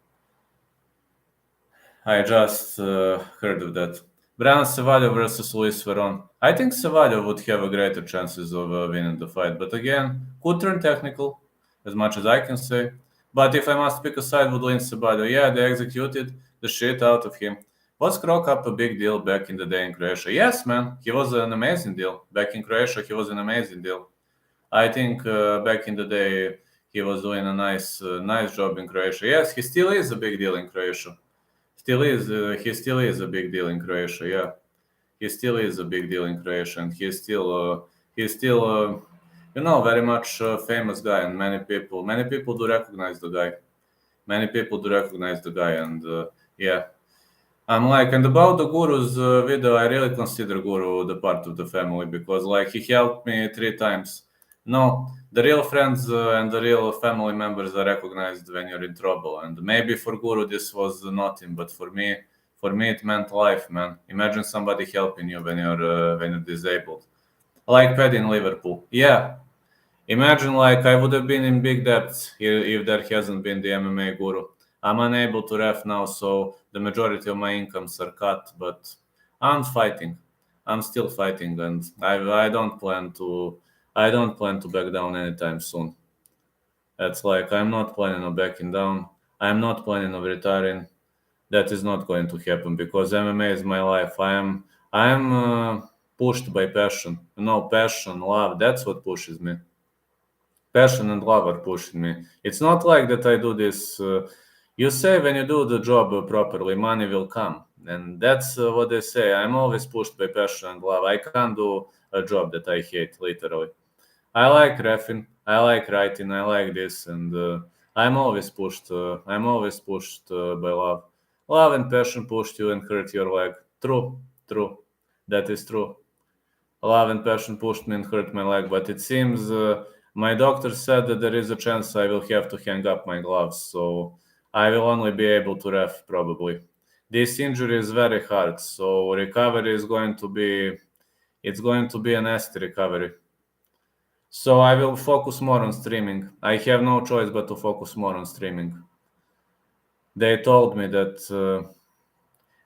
I just heard of that. Brian Cevallo versus Luis Veron. I think Cevallo would have a greater chances of winning the fight, but again, could turn technical, as much as I can say. But if I must pick a side, would win Cevallo. Yeah, they executed the shit out of him. Was Krok up a big deal back in the day in Croatia? Yes, man, he was an amazing deal. Back in Croatia, he was an amazing deal. I think back in the day, he was doing a nice job in Croatia. Yes, he still is a big deal in Croatia. He still is a big deal in Croatia. Yeah, he still is a big deal in Croatia, and he's still very much a famous guy, and many people do recognize the guy. Many people do recognize the guy, and yeah, I'm like, and about the Guru's video, I really consider Guru the part of the family because, like, he helped me 3 times. No, the real friends and the real family members are recognized when you're in trouble. And maybe for Guru this was nothing, but for me it meant life, man. Imagine somebody helping you when you're disabled, like Paddy in Liverpool. Yeah, imagine like I would have been in big debt if there hasn't been the MMA guru. I'm unable to ref now, so the majority of my incomes are cut, but I'm fighting. I'm still fighting, and I don't plan to back down anytime soon. It's like I'm not planning on backing down. I'm not planning on retiring. That is not going to happen because MMA is my life. I am pushed by passion. Passion, love. That's what pushes me. Passion and love are pushing me. It's not like that I do this. You say when you do the job properly, money will come. And that's what they say. I'm always pushed by passion and love. I can't do a job that I hate, literally. I like refing, I like writing, I like this, and I'm always pushed. By love. Love and passion pushed you and hurt your leg. True, true. That is true. Love and passion pushed me and hurt my leg, but it seems my doctor said that there is a chance I will have to hang up my gloves, so I will only be able to ref probably. This injury is very hard, so recovery is going to be it's going to be a nasty recovery. So I will focus more on streaming. I have no choice but to focus more on streaming. They told me that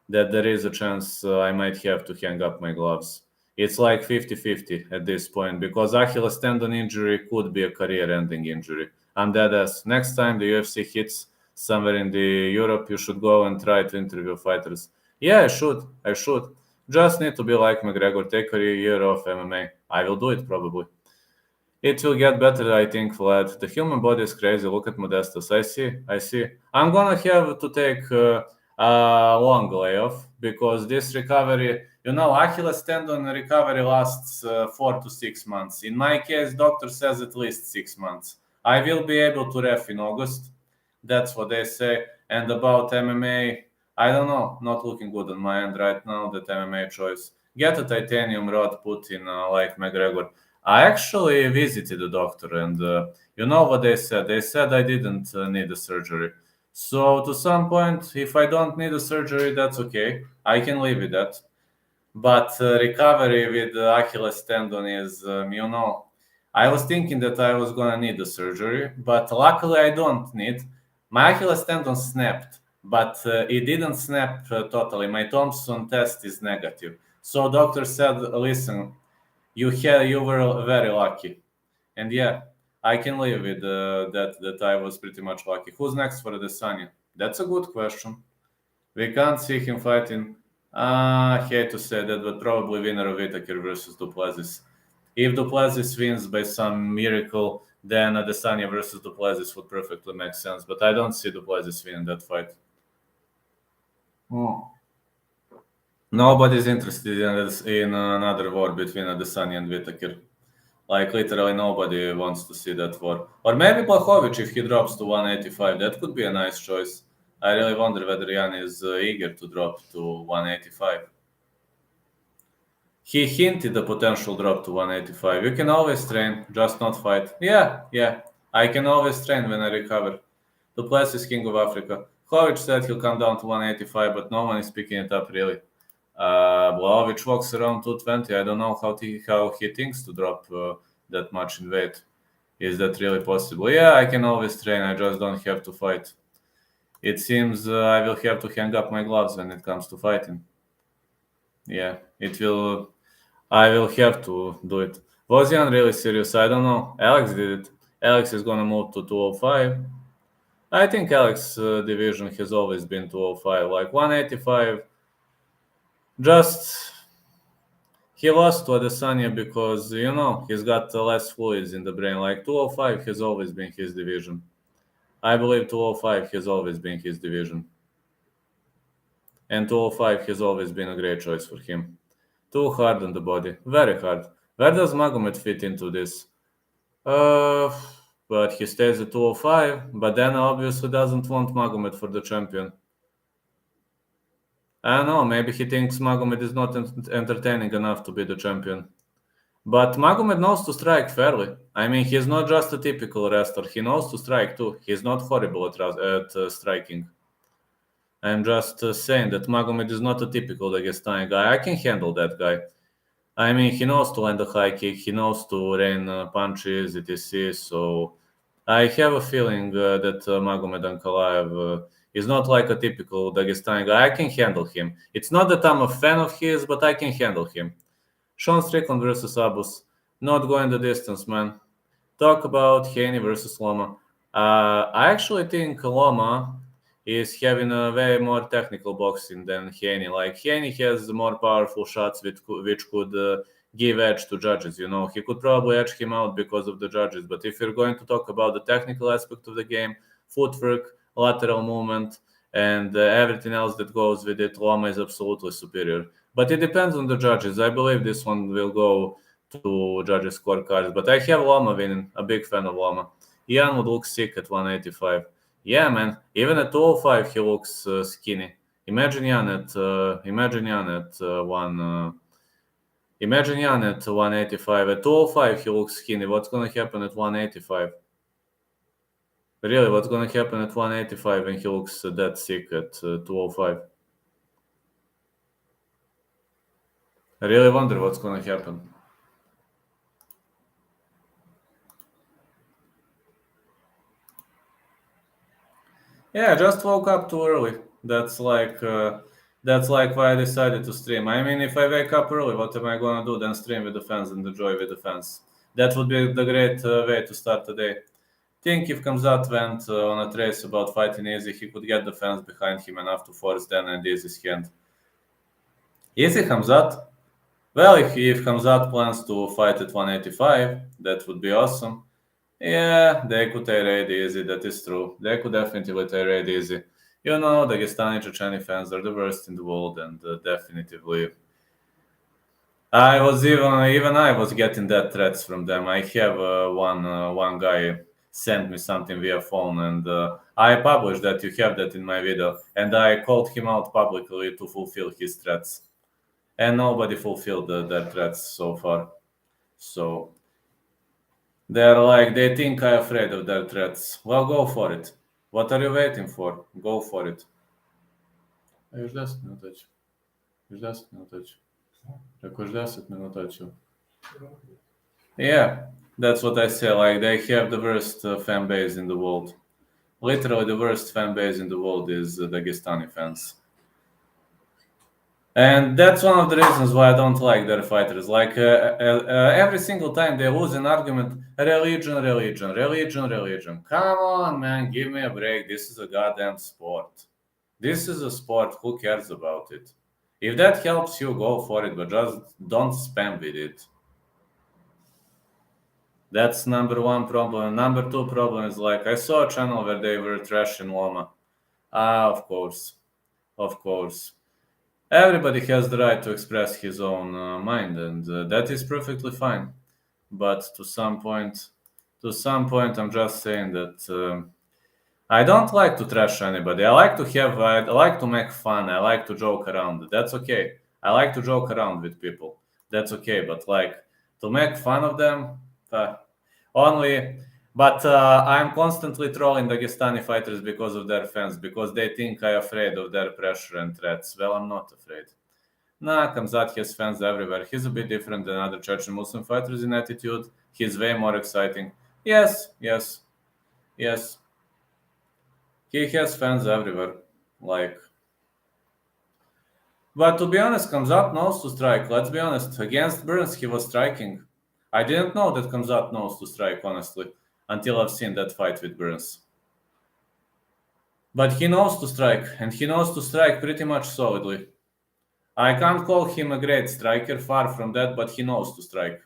there is a chance I might have to hang up my gloves. It's like 50-50 at this point because Achilles tendon injury could be a career-ending injury. I'm dead ass. Next time the UFC hits somewhere in the Europe, you should go and try to interview fighters. Yeah, I should. I should. Just need to be like McGregor, take a year off MMA. I will do it probably. It will get better, I think, Vlad. The human body is crazy. Look at Modestus. I see. I'm gonna have to take a long layoff because this recovery, Achilles tendon recovery lasts 4 to 6 months. In my case, doctor says at least 6 months. I will be able to ref in August. That's what they say. And about MMA, I don't know. Not looking good on my end right now. That MMA choice. Get a titanium rod put in like McGregor. I actually visited the doctor, and you know what they said? They said I didn't need a surgery. So, to some point, if I don't need a surgery, that's okay. I can live with that. But recovery with the Achilles tendon is, I was thinking that I was going to need a surgery, but luckily I don't need. My Achilles tendon snapped, but it didn't snap totally. My Thompson test is negative. So doctor said, listen, you were very lucky. And yeah, I can live with that I was pretty much lucky. Who's next for Adesanya? That's a good question. We can't see him fighting. I hate to say that, but probably winner of Whittaker versus Duplessis. If Duplessis wins by some miracle, then Adesanya versus Duplessis would perfectly make sense. But I don't see Duplessis winning that fight. Nobody's interested in another war between Adesanya and Whittaker. Like, literally nobody wants to see that war. Or maybe Pavlovich if he drops to 185. That could be a nice choice. I really wonder whether Jan is eager to drop to 185. He hinted a potential drop to 185. You can always train, just not fight. Yeah. I can always train when I recover. Duplessis King of Africa. Pavlovich said he'll come down to 185, but no one is picking it up really. Pavlovich walks around 220. I don't know how he thinks to drop that much in weight. Is that really possible? Yeah, I can always train. I just don't have to fight. It seems I will have to hang up my gloves when it comes to fighting. Yeah, it will. I will have to do it. Was Jan really serious? I don't know. Alex did it. Alex is gonna move to 205. I think Alex division has always been 205. Like 185, just he lost to Adesanya because, he's got less fluids in the brain. Like 205 has always been his division. I believe 205 has always been his division. And 205 has always been a great choice for him. Too hard on the body. Very hard. Where does Magomed fit into this? But he stays at 205, but then obviously doesn't want Magomed for the champion. I don't know, maybe he thinks Magomed is not entertaining enough to be the champion. But Magomed knows to strike fairly. I mean, he's not just a typical wrestler. He knows to strike too. He's not horrible at striking. I'm just saying that Magomed is not a typical Dagestani guy. I can handle that guy. I mean, he knows to land a high kick. He knows to rain punches, etc. So I have a feeling that Magomed Ankalaev is not like a typical Dagestani guy. I can handle him. It's not that I'm a fan of his, but I can handle him. Sean Strickland versus Abus. Not going the distance, man. Talk about Haney versus Loma. I actually think Loma is having a way more technical boxing than Haney. Like, Haney has more powerful shots which could give edge to judges. He could probably edge him out because of the judges. But if you're going to talk about the technical aspect of the game, footwork, lateral movement, and everything else that goes with it, Loma is absolutely superior. But it depends on the judges. I believe this one will go to judges' scorecards. But I have Loma winning. A big fan of Loma. Ian would look sick at 185. Yeah, man. Even at 205, he looks skinny. Imagine Jan at Imagine Jan at 185. At 205, he looks skinny. What's gonna happen at 185? Really, what's gonna happen at 185 when he looks that sick at 205? I really wonder what's gonna happen. Yeah, I just woke up too early. That's like why I decided to stream. I mean, if I wake up early, what am I gonna do? Then stream with the fans and enjoy with the fans. That would be the great way to start the day. Think if Kamzat went on a trace about fighting Easy, he could get the fans behind him enough to force Dan and Easy's hand. Easy Kamzat? Well, if Kamzat plans to fight at 185, that would be awesome. Yeah, they could raid Easy, that is true. They could definitely raid Easy. Dagestani Checheni fans are the worst in the world, and definitively. I was even I was getting that threats from them. I have one guy sent me something via phone, and I published that. You have that in my video, and I called him out publicly to fulfill his threats, and nobody fulfilled their threats so far. So they think I'm afraid of their threats. Well, go for it. What are you waiting for? Go for it. Još 10 minuta ću. Još 10 minuta ću. Rekao još 10 minuta ću. Yeah, that's what I say. Like, they have the worst fan base in the world. Literally, the worst fan base in the world is Dagestani fans. And that's one of the reasons why I don't like their fighters. Like every single time they lose an argument, religion, religion, religion, religion. Come on, man, give me a break. This is a goddamn sport. This is a sport. Who cares about it? If that helps you, go for it, but just don't spam with it. That's number one problem. Number two problem is like I saw a channel where they were trashing Loma. Of course, of course. Everybody has the right to express his own mind, and that is perfectly fine. But to some point, I'm just saying that I don't like to trash anybody. I like to make fun. I like to joke around. That's okay. I like to joke around with people. That's okay. But like to make fun of them, uh, only. But I'm constantly trolling Dagestani fighters because of their fans, because they think I'm afraid of their pressure and threats. Well, I'm not afraid. Nah, Kamzat has fans everywhere. He's a bit different than other Chechen Muslim fighters in attitude. He's way more exciting. Yes, yes, yes. He has fans everywhere. Like, but to be honest, Kamzat knows to strike. Let's be honest. Against Burns, he was striking. I didn't know that Kamzat knows to strike, honestly, until I've seen that fight with Burns. But he knows to strike, and he knows to strike pretty much solidly. I can't call him a great striker, far from that, but he knows to strike.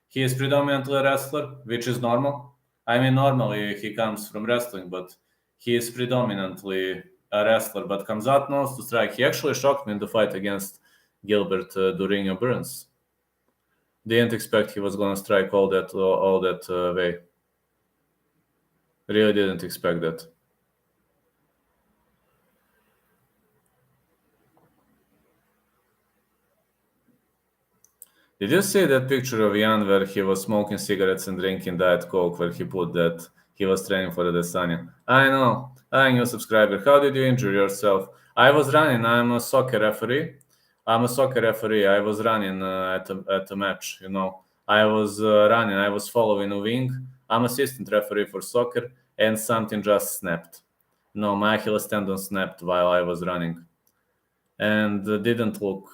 He is predominantly a wrestler, which is normal. I mean, normally he comes from wrestling, but he is predominantly a wrestler. But Kamzat knows to strike. He actually shocked me in the fight against Gilbert during Burns. Didn't expect he was gonna strike all that way. Really didn't expect that. Did you see that picture of Jan where he was smoking cigarettes and drinking Diet Coke, where he put that he was training for the Desanya? I know, I'm a new subscriber. How did you injure yourself? I was running. I'm a soccer referee. I was running at a match. I was running. I was following a wing. I'm assistant referee for soccer, and something just snapped. No, my Achilles tendon snapped while I was running, and didn't look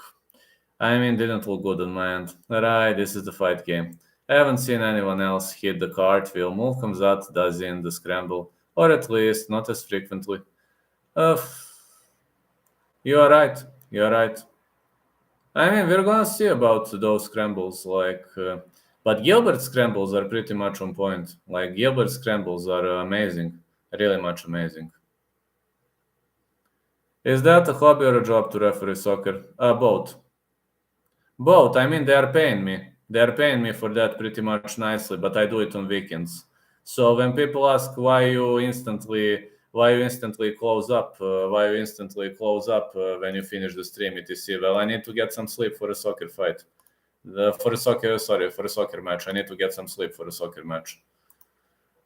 good on my end. Right, this is the fight game. I haven't seen anyone else hit the cartwheel. Move comes out, does in the scramble, or at least not as frequently. Uh, you are right. You are right. I mean, we're gonna see about those scrambles, but Gilbert's scrambles are pretty much on point. Like Gilbert's scrambles are amazing, really much amazing. Is that a hobby or a job to referee soccer? Both. Both. I mean, they are paying me. They are paying me for that pretty much nicely, but I do it on weekends. So when people ask why you instantly close up, when you finish the stream, etc. Well, I need to get some sleep for a soccer fight. For a soccer match. I need to get some sleep for a soccer match.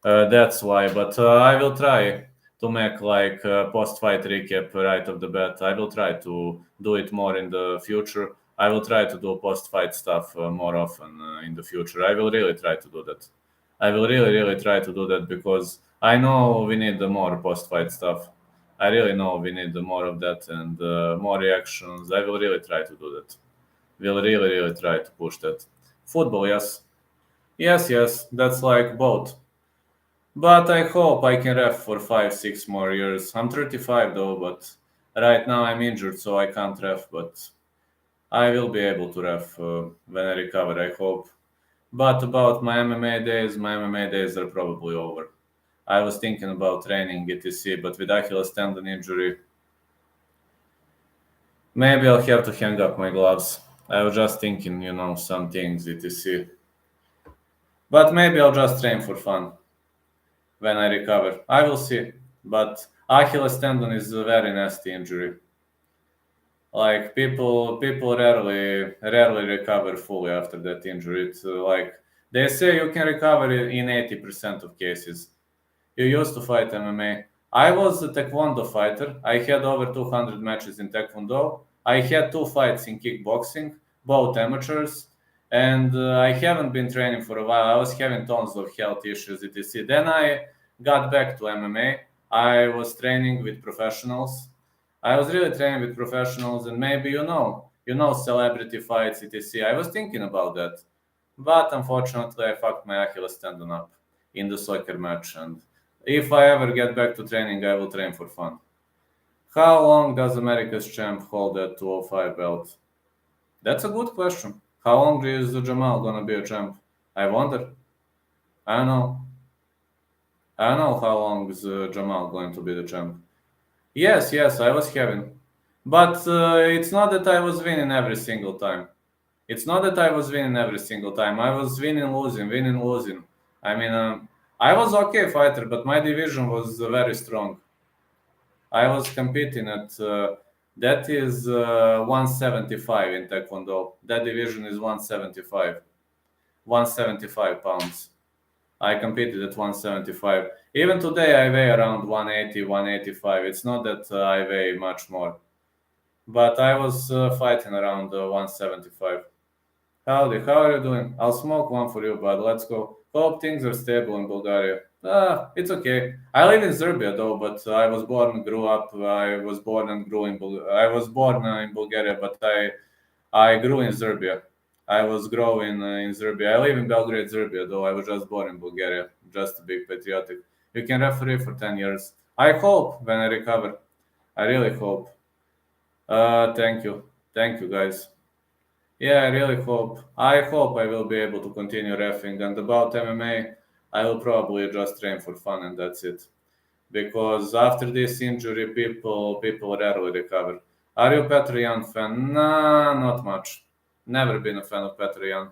That's why. But I will try to make like a post-fight recap right off the bat. I will try to do it more in the future. I will try to do post-fight stuff more often in the future. I will really try to do that. I will really, really try to do that because I know we need more post-fight stuff. I really know we need more of that and more reactions. I will really try to do that. We'll really, really try to push that. Football, yes. Yes, yes, that's like both. But I hope I can ref for 5, 6 more years. I'm 35 though, but right now I'm injured, so I can't ref. But I will be able to ref when I recover, I hope. But about my MMA days are probably over. I was thinking about training etc. But with Achilles tendon injury, maybe I'll have to hang up my gloves. I was just thinking, some things etc. But maybe I'll just train for fun when I recover. I will see. But Achilles tendon is a very nasty injury. Like people rarely recover fully after that injury. It's like they say you can recover in 80% of cases. You used to fight MMA. I was a Taekwondo fighter. I had over 200 matches in Taekwondo. I had 2 fights in kickboxing, both amateurs, and I haven't been training for a while. I was having tons of health issues, etc. Then I got back to MMA. I was training with professionals. I was really training with professionals, and maybe celebrity fights, etc. I was thinking about that, but unfortunately, I fucked my Achilles tendon up in the soccer match, and if I ever get back to training, I will train for fun. How long does America's champ hold that 205 belt? That's a good question. How long is Jamal gonna be a champ? I wonder. I don't know. I don't know how long is Jamal going to be the champ. Yes, I was having. But it's not that I was winning every single time. It's not that I was winning every single time. I was winning, losing. I mean, I was okay fighter, but my division was very strong. I was competing at that is 175 in Taekwondo. That division is 175 pounds. I competed at 175. Even today, I weigh around 180, 185. It's not that I weigh much more, but I was fighting around 175. Howdy, how are you doing? I'll smoke one for you, bud. Let's go. Hope things are stable in Bulgaria. It's okay. I live in Serbia though, but I was born, grew up. I was born and grew in. I was born in Bulgaria, but I grew in Serbia. I was growing in Serbia. I live in Belgrade, Serbia, though I was just born in Bulgaria, just to be patriotic. You can referee for 10 years. I hope when I recover. I really hope. Thank you. Thank you, guys. Yeah, I really hope. I hope I will be able to continue refing. And about MMA, I will probably just train for fun, and that's it. Because after this injury, people rarely recover. Are you Petr Yan fan? Nah, not much. Never been a fan of Petr Yan.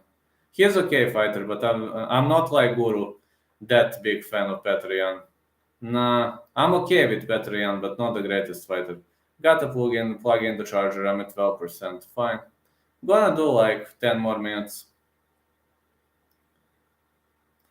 He's okay fighter, but I'm not like Guru, that big fan of Petr Yan. Nah, I'm okay with Petr Yan, but not the greatest fighter. Gotta plug in the charger. I'm at 12%. Fine. Gonna do like 10 more minutes.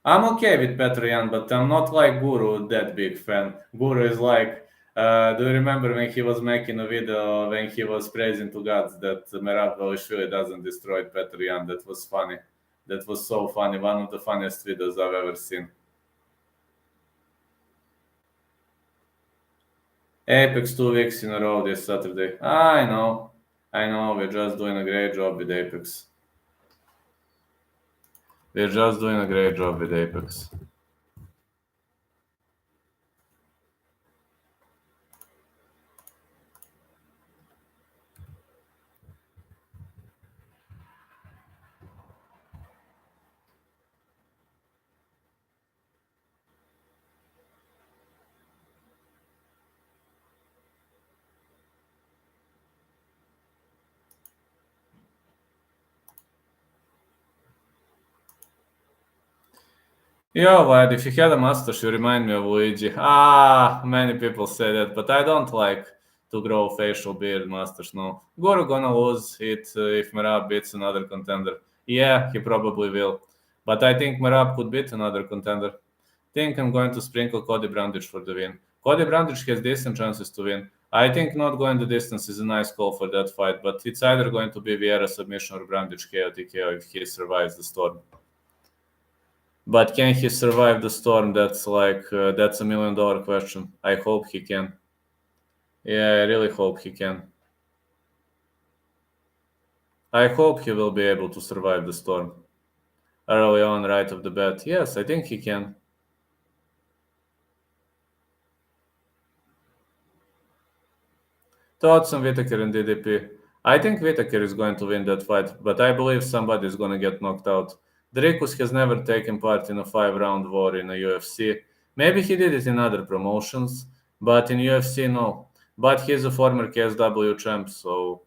I'm okay with Petr Yan, but I'm not like Guru, that big fan. Guru is like, do you remember when he was making a video when he was praising to gods that Merab Pavlovich doesn't destroy Petr Yan? That was funny. That was so funny. One of the funniest videos I've ever seen. Apex 2 weeks in a row this Saturday. I know. We're just doing a great job with Apex. We're just doing a great job with Apex. Yo, Vlad, if you had a mustache, you remind me of Luigi. Many people say that, but I don't like to grow facial beard mustache, no. Goro gonna lose it if Merab beats another contender. Yeah, he probably will. But I think Merab could beat another contender. Think I'm going to sprinkle Cody Brandage for the win. Cody Brandage has decent chances to win. I think not going the distance is a nice call for that fight, but it's either going to be Vieira submission or Brandage KO TKO if he survives the storm. But can he survive the storm? That's that's $1 million question. I hope he can. Yeah, I really hope he can. I hope he will be able to survive the storm. Early on, right off the bat. Yes, I think he can. Thoughts on Whittaker and DDP? I think Whittaker is going to win that fight, but I believe somebody is going to get knocked out. Dricus has never taken part in a 5-round war in a UFC. Maybe he did it in other promotions, but in UFC, no. But he's a former KSW champ, so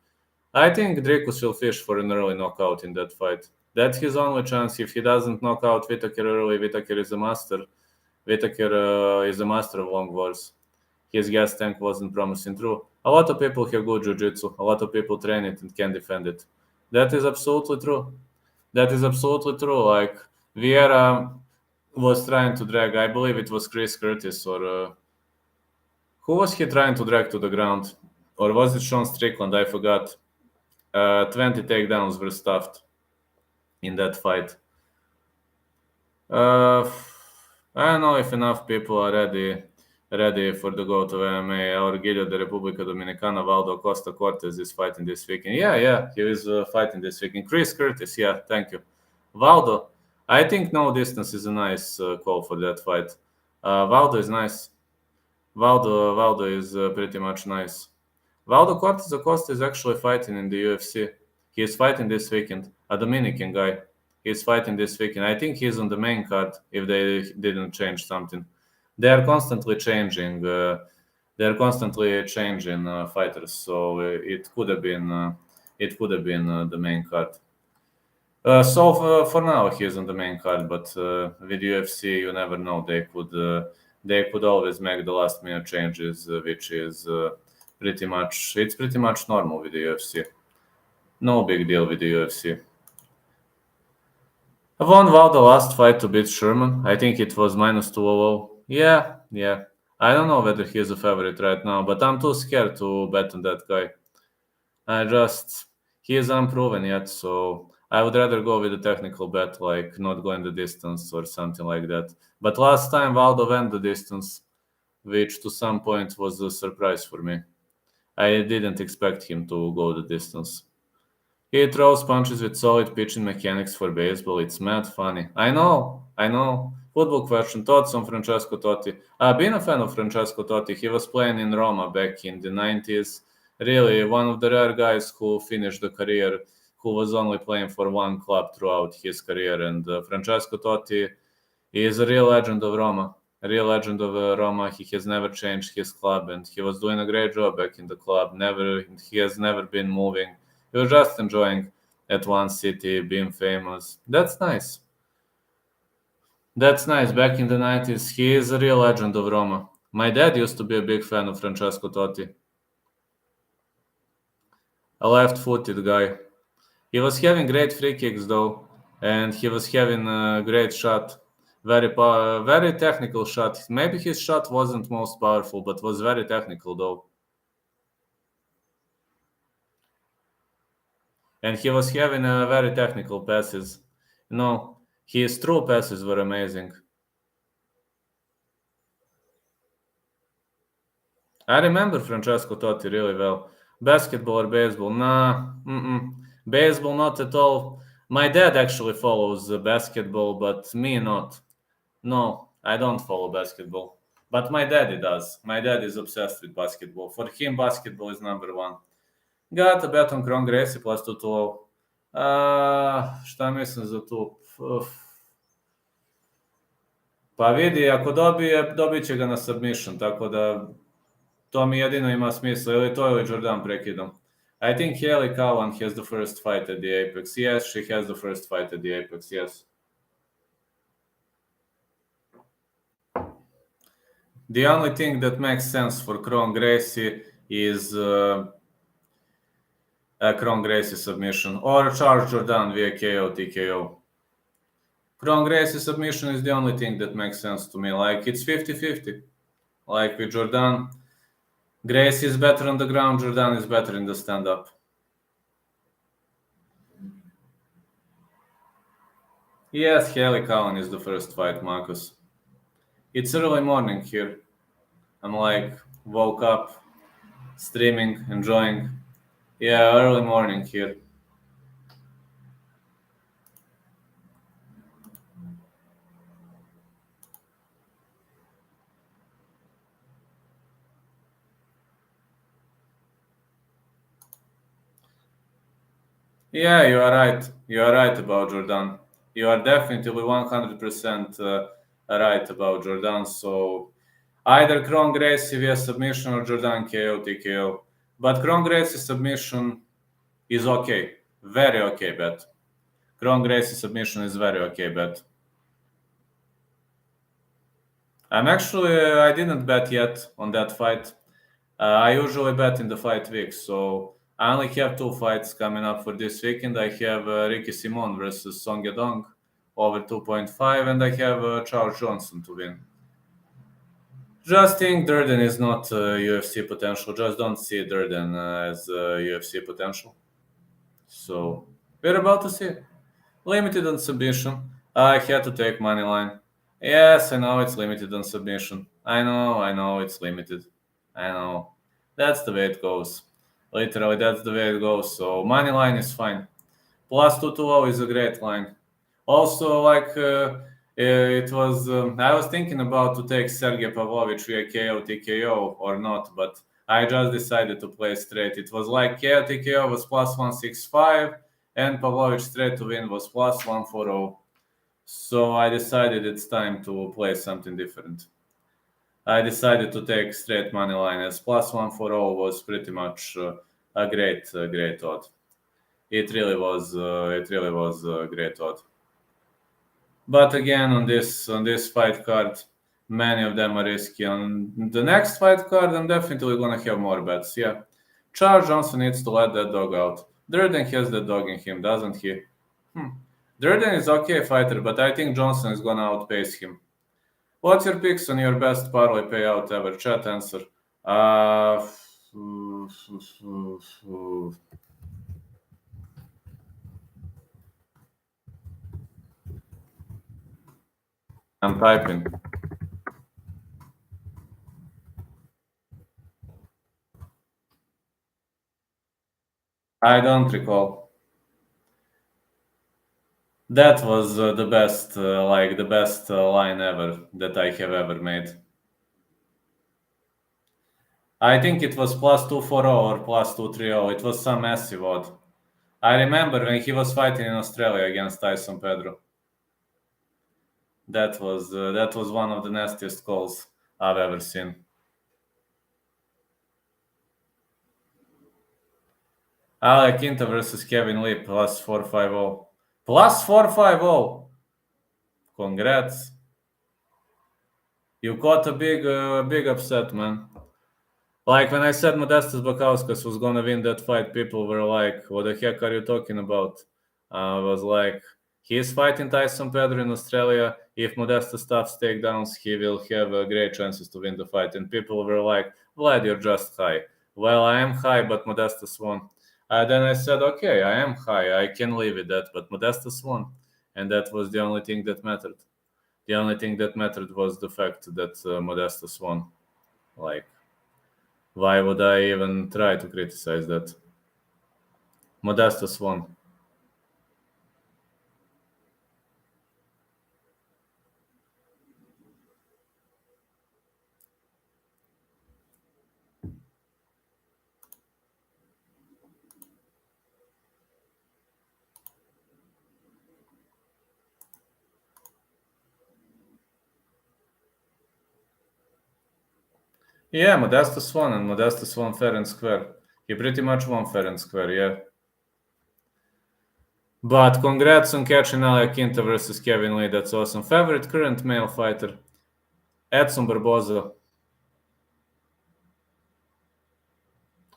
I think Dricus will fish for an early knockout in that fight. That's his only chance. If he doesn't knock out Whittaker early, Whittaker is a master. Whittaker is a master of long wars. His gas tank wasn't promising true. A lot of people have good jiu-jitsu. A lot of people train it and can defend it. That is absolutely true. That is absolutely true. Like, Vieira was trying to drag, I believe it was Chris Curtis, or who was he trying to drag to the ground? Or was it Sean Strickland? I forgot. 20 takedowns were stuffed in that fight. I don't know if enough people are ready ready for the go to MMA. Aurelio de República Dominicana, Valdo Costa Cortez is fighting this weekend. Yeah, he is fighting this weekend. Chris Curtis, yeah, thank you. Valdo, I think no distance is a nice call for that fight. Valdo is nice. Valdo is pretty much nice. Valdo Cortez Acosta is actually fighting in the UFC. He is fighting this weekend. A Dominican guy. He's fighting this weekend. I think he's on the main card if they didn't change something. They are constantly changing. Fighters, so it could have been the main card. For now he's on the main card, but with UFC you never know. They could always make the last minute changes, which is pretty much normal with the UFC. No big deal with the UFC. Won Valdo last fight to beat Sherman. I think it was -200. Yeah. I don't know whether he's a favorite right now, but I'm too scared to bet on that guy. He is unproven yet, so I would rather go with a technical bet, like not going the distance or something like that. But last time Valdo went the distance, which to some point was a surprise for me. I didn't expect him to go the distance. He throws punches with solid pitching mechanics for baseball. It's mad funny. I know. Football question. Thoughts on Francesco Totti? I've been a fan of Francesco Totti. He was playing in Roma back in the 90s. Really, one of the rare guys who finished the career, who was only playing for one club throughout his career. And Francesco Totti is a real legend of Roma. Roma. He has never changed his club, and he was doing a great job back in the club. He has never been moving. He was just enjoying at one city, being famous. That's nice. Back in the 90s, he is a real legend of Roma. My dad used to be a big fan of Francesco Totti. A left-footed guy. He was having great free kicks though, and he was having a great shot. Very technical shot. Maybe his shot wasn't most powerful, but was very technical though. And he was having very technical passes. His through passes were amazing. I remember Francesco Totti really well. Basketball or baseball? Nah, baseball not at all. My dad actually follows basketball, but me not. No, I don't follow basketball. But my daddy does. My dad is obsessed with basketball. For him, basketball is number one. Got a bet on Kron Gracie plus 2-2. Šta mislim za tu? Pa vidi, ako dobit će ga na submission, tako da to mi jedino ima smisla, ili to ili Jordan prekidom. I think Haley Cowan has the first fight at the Apex. Yes, she has the first fight at the Apex, yes. The only thing that makes sense for Kron Gracie is a Kron Gracie submission or Charles Jordan via KO TKO. Kron Gracie submission is the only thing that makes sense to me. Like, it's 50-50. Like with Jordan, Gracie is better on the ground, Jordan is better in the stand-up. Yes, Haley Cowan is the first fight, Marcus. It's early morning here. I'm like, woke up, streaming, enjoying. Yeah, early morning here. Yeah, you are right. You are right about Jordan. You are definitely 100% right about Jordan. So either Kron Gracie via submission or Jordan KO TKO. But Kron Gracie submission is okay. Very okay bet. Kron Gracie submission is very okay bet. I didn't bet yet on that fight. I usually bet in the fight week, so I only have 2 fights coming up for this weekend. I have Ricky Simon versus Song Yadong over 2.5, and I have Charles Johnson to win. Just think Durden is not UFC potential. Just don't see Durden as UFC potential. So we're about to see. Limited on submission. I had to take money line. Yes, I know it's limited on submission. I know it's limited. I know. That's the way it goes. Literally, that's the way it goes. So money line is fine. Plus 220 is a great line. Also, it was, I was thinking about to take Sergey Pavlovich via KO TKO or not, but I just decided to play straight. It was like KO TKO was plus 165, and Pavlovich straight to win was plus 140. So I decided it's time to play something different. I decided to take straight money line as plus 140 was pretty much a great odd. It really was. It really was a great odd. But again, on this fight card, many of them are risky. On the next fight card, I'm definitely gonna have more bets. Yeah, Charles Johnson needs to let that dog out. Durden has that dog in him, doesn't he? Durden is okay fighter, but I think Johnson is gonna outpace him. What's your picks on your best parlay payout ever? Chat answer. Uh, I'm typing. I don't recall. That was the best line ever that I have ever made. I think it was plus 240 or plus 230. It was some massive odd. I remember when he was fighting in Australia against Tyson Pedro. That was one of the nastiest calls I've ever seen. Alec Quinta versus Kevin Lee plus 450. Plus 450. Congrats. You caught a big upset, man. Like when I said Modestas Bakauskas was gonna win that fight, people were like, "What the heck are you talking about?" I was like, "He's fighting Tyson Pedro in Australia. If Modestas stops takedowns, he will have great chances to win the fight." And people were like, "Vlad, you're just high." Well, I am high, but Modestas won. Then I said, "Okay, I am high. I can live with that." But Modestas won, and that was the only thing that mattered. The only thing that mattered was the fact that Modestas won. Like, why would I even try to criticize that? Modestus won. Yeah, Modestus won, and Modestus won fair and square. He pretty much won fair and square, yeah. But congrats on catching Alia Quinta versus Kevin Lee. That's awesome. Favorite current male fighter? Edson Barboza.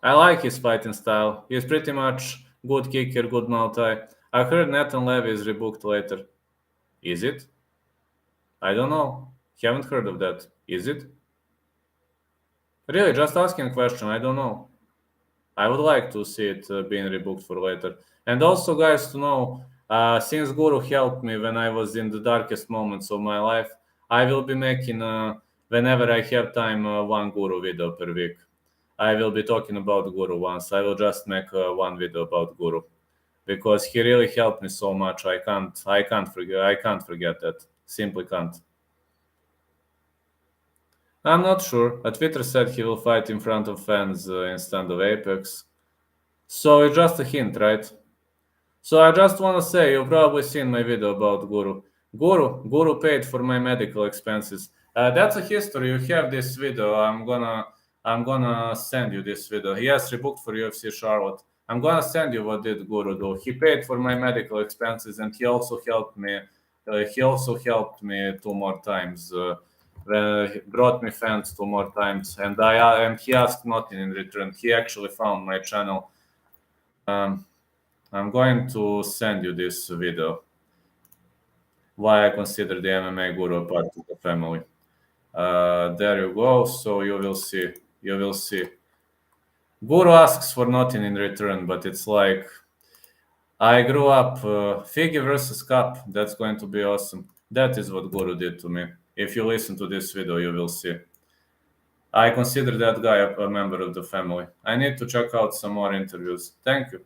I like his fighting style. He's pretty much good kicker, good multi. I heard Nathan Levy is rebooked later. Is it? I don't know. Haven't heard of that. Is it? Really, just asking a question. I don't know. I would like to see it being rebooked for later. And also, guys, to know, since Guru helped me when I was in the darkest moments of my life, I will be making, whenever I have time, one Guru video per week. I will be talking about Guru once. I will just make one video about Guru because he really helped me so much. I can't forget that. Simply can't. I'm not sure. A Twitter said he will fight in front of fans instead of Apex. So it's just a hint, right? So I just want to say, you've probably seen my video about Guru. Guru paid for my medical expenses. That's a history. You have this video. I'm gonna send you this video. He has rebooked for UFC Charlotte. I'm gonna send you what did Guru do. He paid for my medical expenses, and he also helped me. He also helped me two more times. He brought me fans two more times, and he asked nothing in return. He actually found my channel. Um, I'm going to send you this video. Why I consider the MMA guru a part of the family. There you go. So you will see. You will see. Guru asks for nothing in return, but it's like I grew up Figgy versus Cup. That's going to be awesome. That is what Guru did to me. If you listen to this video, you will see. I consider that guy a member of the family. I need to check out some more interviews. Thank you.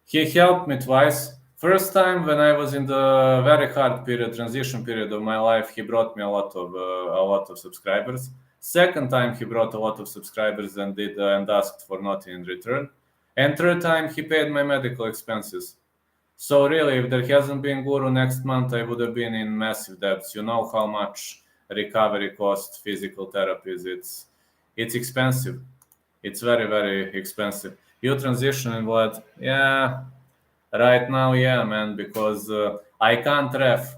He helped me twice. First time when I was in the very hard period, transition period of my life, he brought me a lot of subscribers. Second time he brought a lot of subscribers and asked for nothing in return. And third time he paid my medical expenses. So really, if there hasn't been Guru next month, I would have been in massive debts. You know how much recovery costs physical therapies. It's expensive. It's very, very expensive. You transition in Vlad? Yeah, right now, yeah, man, because I can't ref.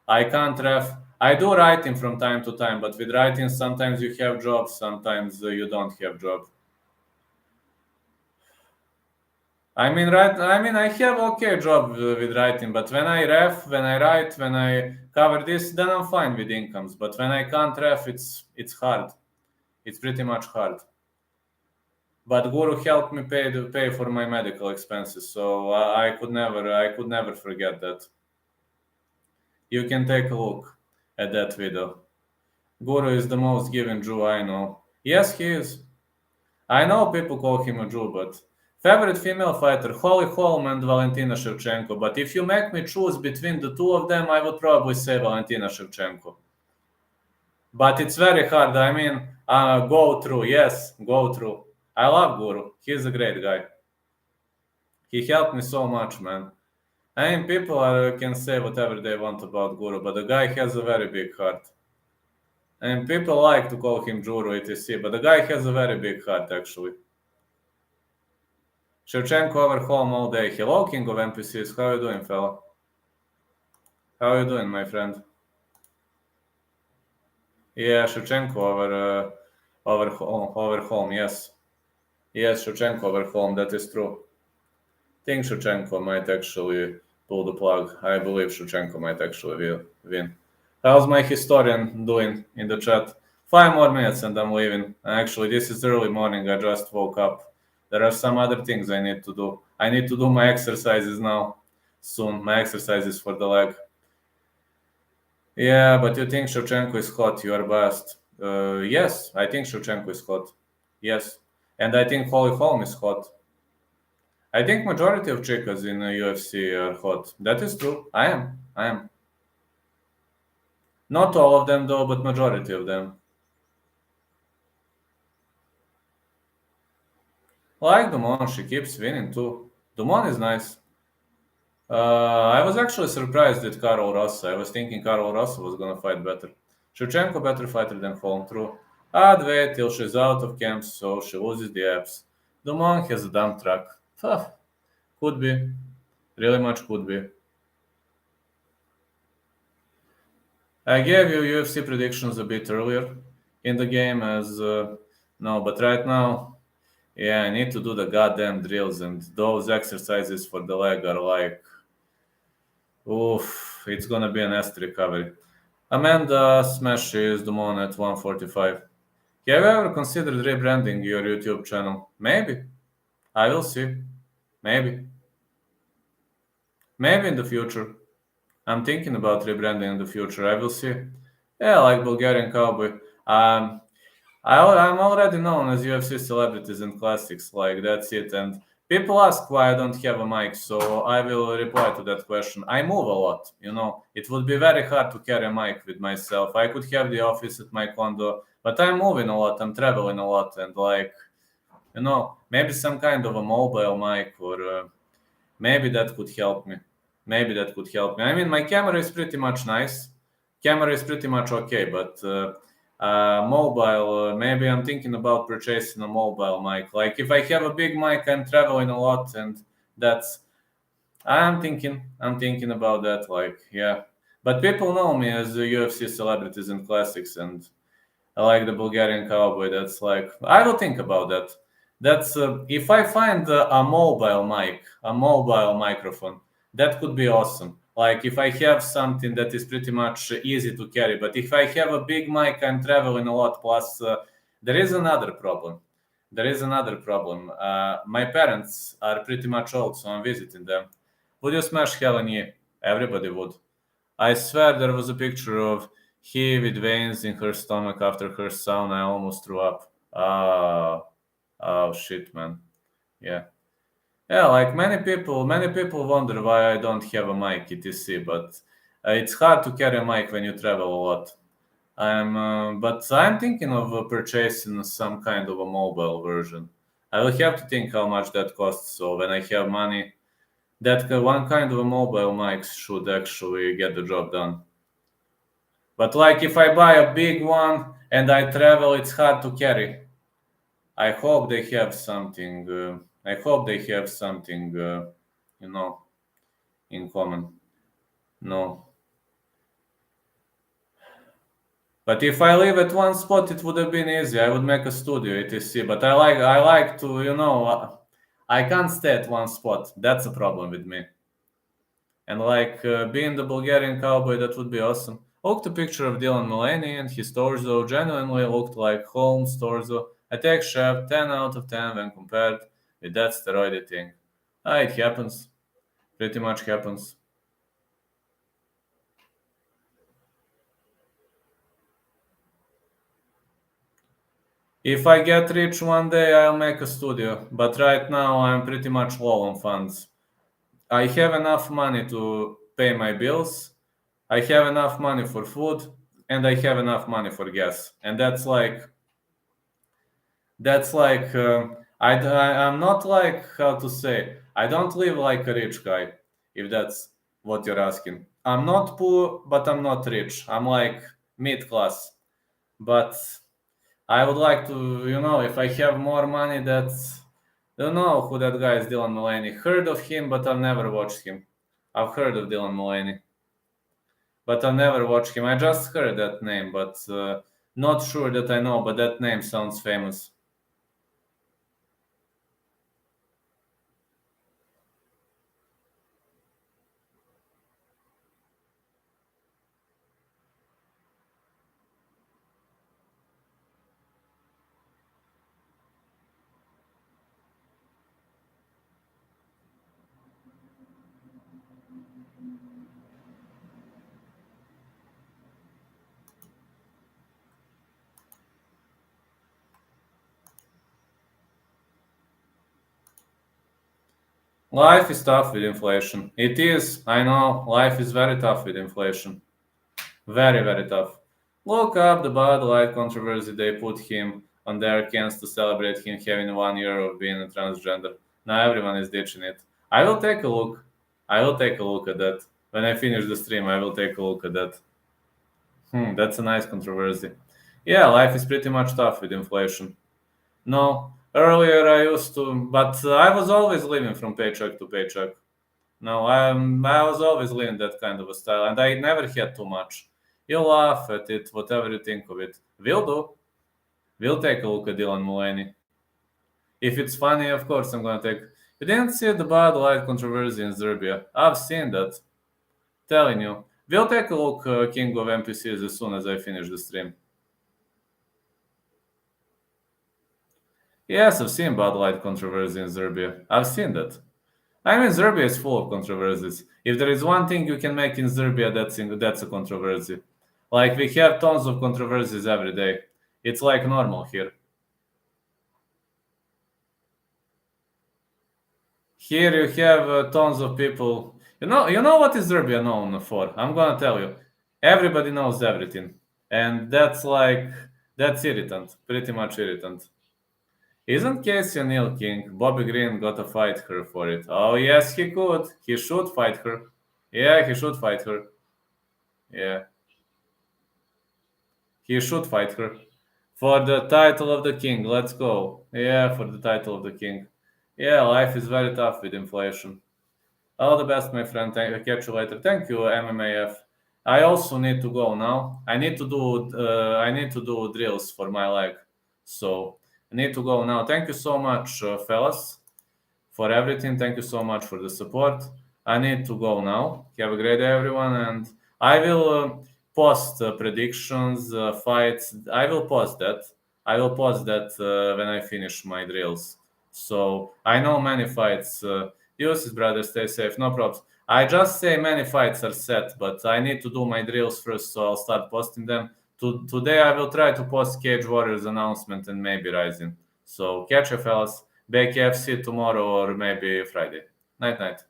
I do writing from time to time, but with writing, sometimes you have jobs, sometimes you don't have job. I have okay job with writing, but when I ref, when I write, when I cover this, then I'm fine with incomes. But when I can't ref, it's hard. It's pretty much hard. But Guru helped me pay for my medical expenses, so I could never forget that. You can take a look at that video. Guru is the most giving Jew I know. Yes, he is. I know people call him a Jew, but favorite female fighter, Holly Holm and Valentina Shevchenko. But if you make me choose between the two of them, I would probably say Valentina Shevchenko. But it's very hard. Go through. Yes, go through. I love Guru. He's a great guy. He helped me so much, man. People can say whatever they want about Guru, but the guy has a very big heart. And people like to call him Juru, etc. But the guy has a very big heart, actually. Shevchenko over home all day. Hello, king of NPCs. How you doing, fella? How you doing, my friend? Yeah, Shevchenko over home, yes. Yes, Shevchenko over home, that is true. I think Shevchenko might actually pull the plug. I believe Shevchenko might actually win. How's my historian doing in the chat? 5 more minutes and I'm leaving. Actually, this is early morning. I just woke up. There are some other things I need to do. I need to do my exercises now. Soon. My exercises for the leg. Yeah, but you think Shevchenko is hot? You are biased. Yes, I think Shevchenko is hot. Yes. And I think Holly Holm is hot. I think majority of chicas in UFC are hot. That is true. I am. Not all of them though, but majority of them. Like Dumont, she keeps winning too. Dumont is nice. I was actually surprised with Karol Rosa. I was thinking Karol Rosa was gonna fight better. Shevchenko better fighter than Holm, true. I'd wait till she's out of camp so she loses the abs. Dumont has a dump track. Could be. Really much could be. I gave you UFC predictions a bit earlier in the game as no, but right now, yeah, I need to do the goddamn drills and those exercises for the leg are like, oof, it's gonna be a nasty recovery. Amanda smashes Dumont at 145. Have you ever considered rebranding your YouTube channel? Maybe. I will see. Maybe. Maybe in the future. I'm thinking about rebranding in the future. I will see. Yeah, like Bulgarian Cowboy. I'm already known as UFC celebrities and classics. Like that's it. And people ask why I don't have a mic, so I will reply to that question. I move a lot. It would be very hard to carry a mic with myself. I could have the office at my condo, but I'm moving a lot. I'm traveling a lot, and maybe some kind of a mobile mic or maybe that could help me. I mean, my camera is pretty much nice. Camera is pretty much okay, but mobile, maybe I'm thinking about purchasing a mobile mic. Like if I have a big mic, I'm traveling a lot, and I'm thinking about that. Like, yeah. But people know me as UFC celebrities and classics, and I like the Bulgarian Cowboy. That's like, I will think about that. That's if I find a mobile mic, a mobile microphone, that could be awesome. Like if I have something that is pretty much easy to carry, but if I have a big mic, I'm traveling a lot. Plus, there is another problem. My parents are pretty much old, so I'm visiting them. Would you smash Helen Ye? Everybody would. I swear there was a picture of he with veins in her stomach after her sauna. I almost threw up. Oh shit, man. Yeah. Yeah, like many people wonder why I don't have a mic, etc. But it's hard to carry a mic when you travel a lot. But I'm thinking of purchasing some kind of a mobile version. I will have to think how much that costs. So when I have money, one kind of a mobile mic should actually get the job done. But like if I buy a big one and I travel, it's hard to carry. I hope they have something. I hope they have something, you know, in common. No. But if I live at one spot, it would have been easy. I would make a studio, etc. But I like to, I can't stay at one spot. That's a problem with me. And like being the Bulgarian cowboy, that would be awesome. Looked a picture of Dylan Mullaney and his torso genuinely looked like Holmes' torso. I take chef 10 out of 10 when compared with that steroid thing. It happens. Pretty much happens. If I get rich one day, I'll make a studio. But right now, I'm pretty much low on funds. I have enough money to pay my bills. I have enough money for food, and I have enough money for gas. And I'm not like how to say. I don't live like a rich guy, if that's what you're asking. I'm not poor, but I'm not rich. I'm like mid class. But I would like to, if I have more money, that's. Don't know who that guy is, Dylan Mullaney. Heard of him, but I've never watched him. I've heard of Dylan Mullaney, but I've never watched him. I just heard that name, but not sure that I know, but that name sounds famous. Life is tough with inflation. It is, I know, life is very tough with inflation. Very, very tough. Look up the Bud Light controversy. They put him on their cans to celebrate him having 1 year of being a transgender. Now everyone is ditching it. I will take a look. I will take a look at that. When I finish the stream, I will take a look at that. That's a nice controversy. Yeah, life is pretty much tough with inflation. No, earlier I used to, but I was always living from paycheck to paycheck. No, I was always living that kind of a style, and I never had too much. You laugh at it, whatever you think of it. We'll do. We'll take a look at Dylan Mullaney. If it's funny, of course, I'm gonna take. You didn't see the Bud Light controversy in Serbia. I've seen that. Telling you. We'll take a look, King of NPCs, as soon as I finish the stream. Yes, I've seen Bud Light controversy in Serbia. I've seen that. I mean, Serbia is full of controversies. If there is one thing you can make in Serbia, that's a controversy. Like, we have tons of controversies every day. It's like normal here. Here you have tons of people. You know what is Serbia known for? I'm gonna tell you. Everybody knows everything, and that's irritant. Pretty much irritant. Isn't Casey O'Neill king? Bobby Green got to fight her for it. Oh yes, he could. He should fight her. Yeah, he should fight her. Yeah, he should fight her for the title of the king. Let's go. Yeah, for the title of the king. Yeah, life is very tough with inflation. All the best, my friend. Catch you later. Thank you, MMAF. I also need to go now. I need to do drills for my leg, so I need to go now. Thank you so much, fellas, for everything. Thank you so much for the support. I need to go now. Have a great day, everyone, and I will post predictions, fights. I will post that. I will post that when I finish my drills. So I know many fights. Deuces, brother. Stay safe. No problems. I just say many fights are set, but I need to do my drills first, so I'll start posting them. Today I will try to post Cage Warriors announcement and maybe Rising. So catch you fellas. BKFC tomorrow or maybe Friday. Night night.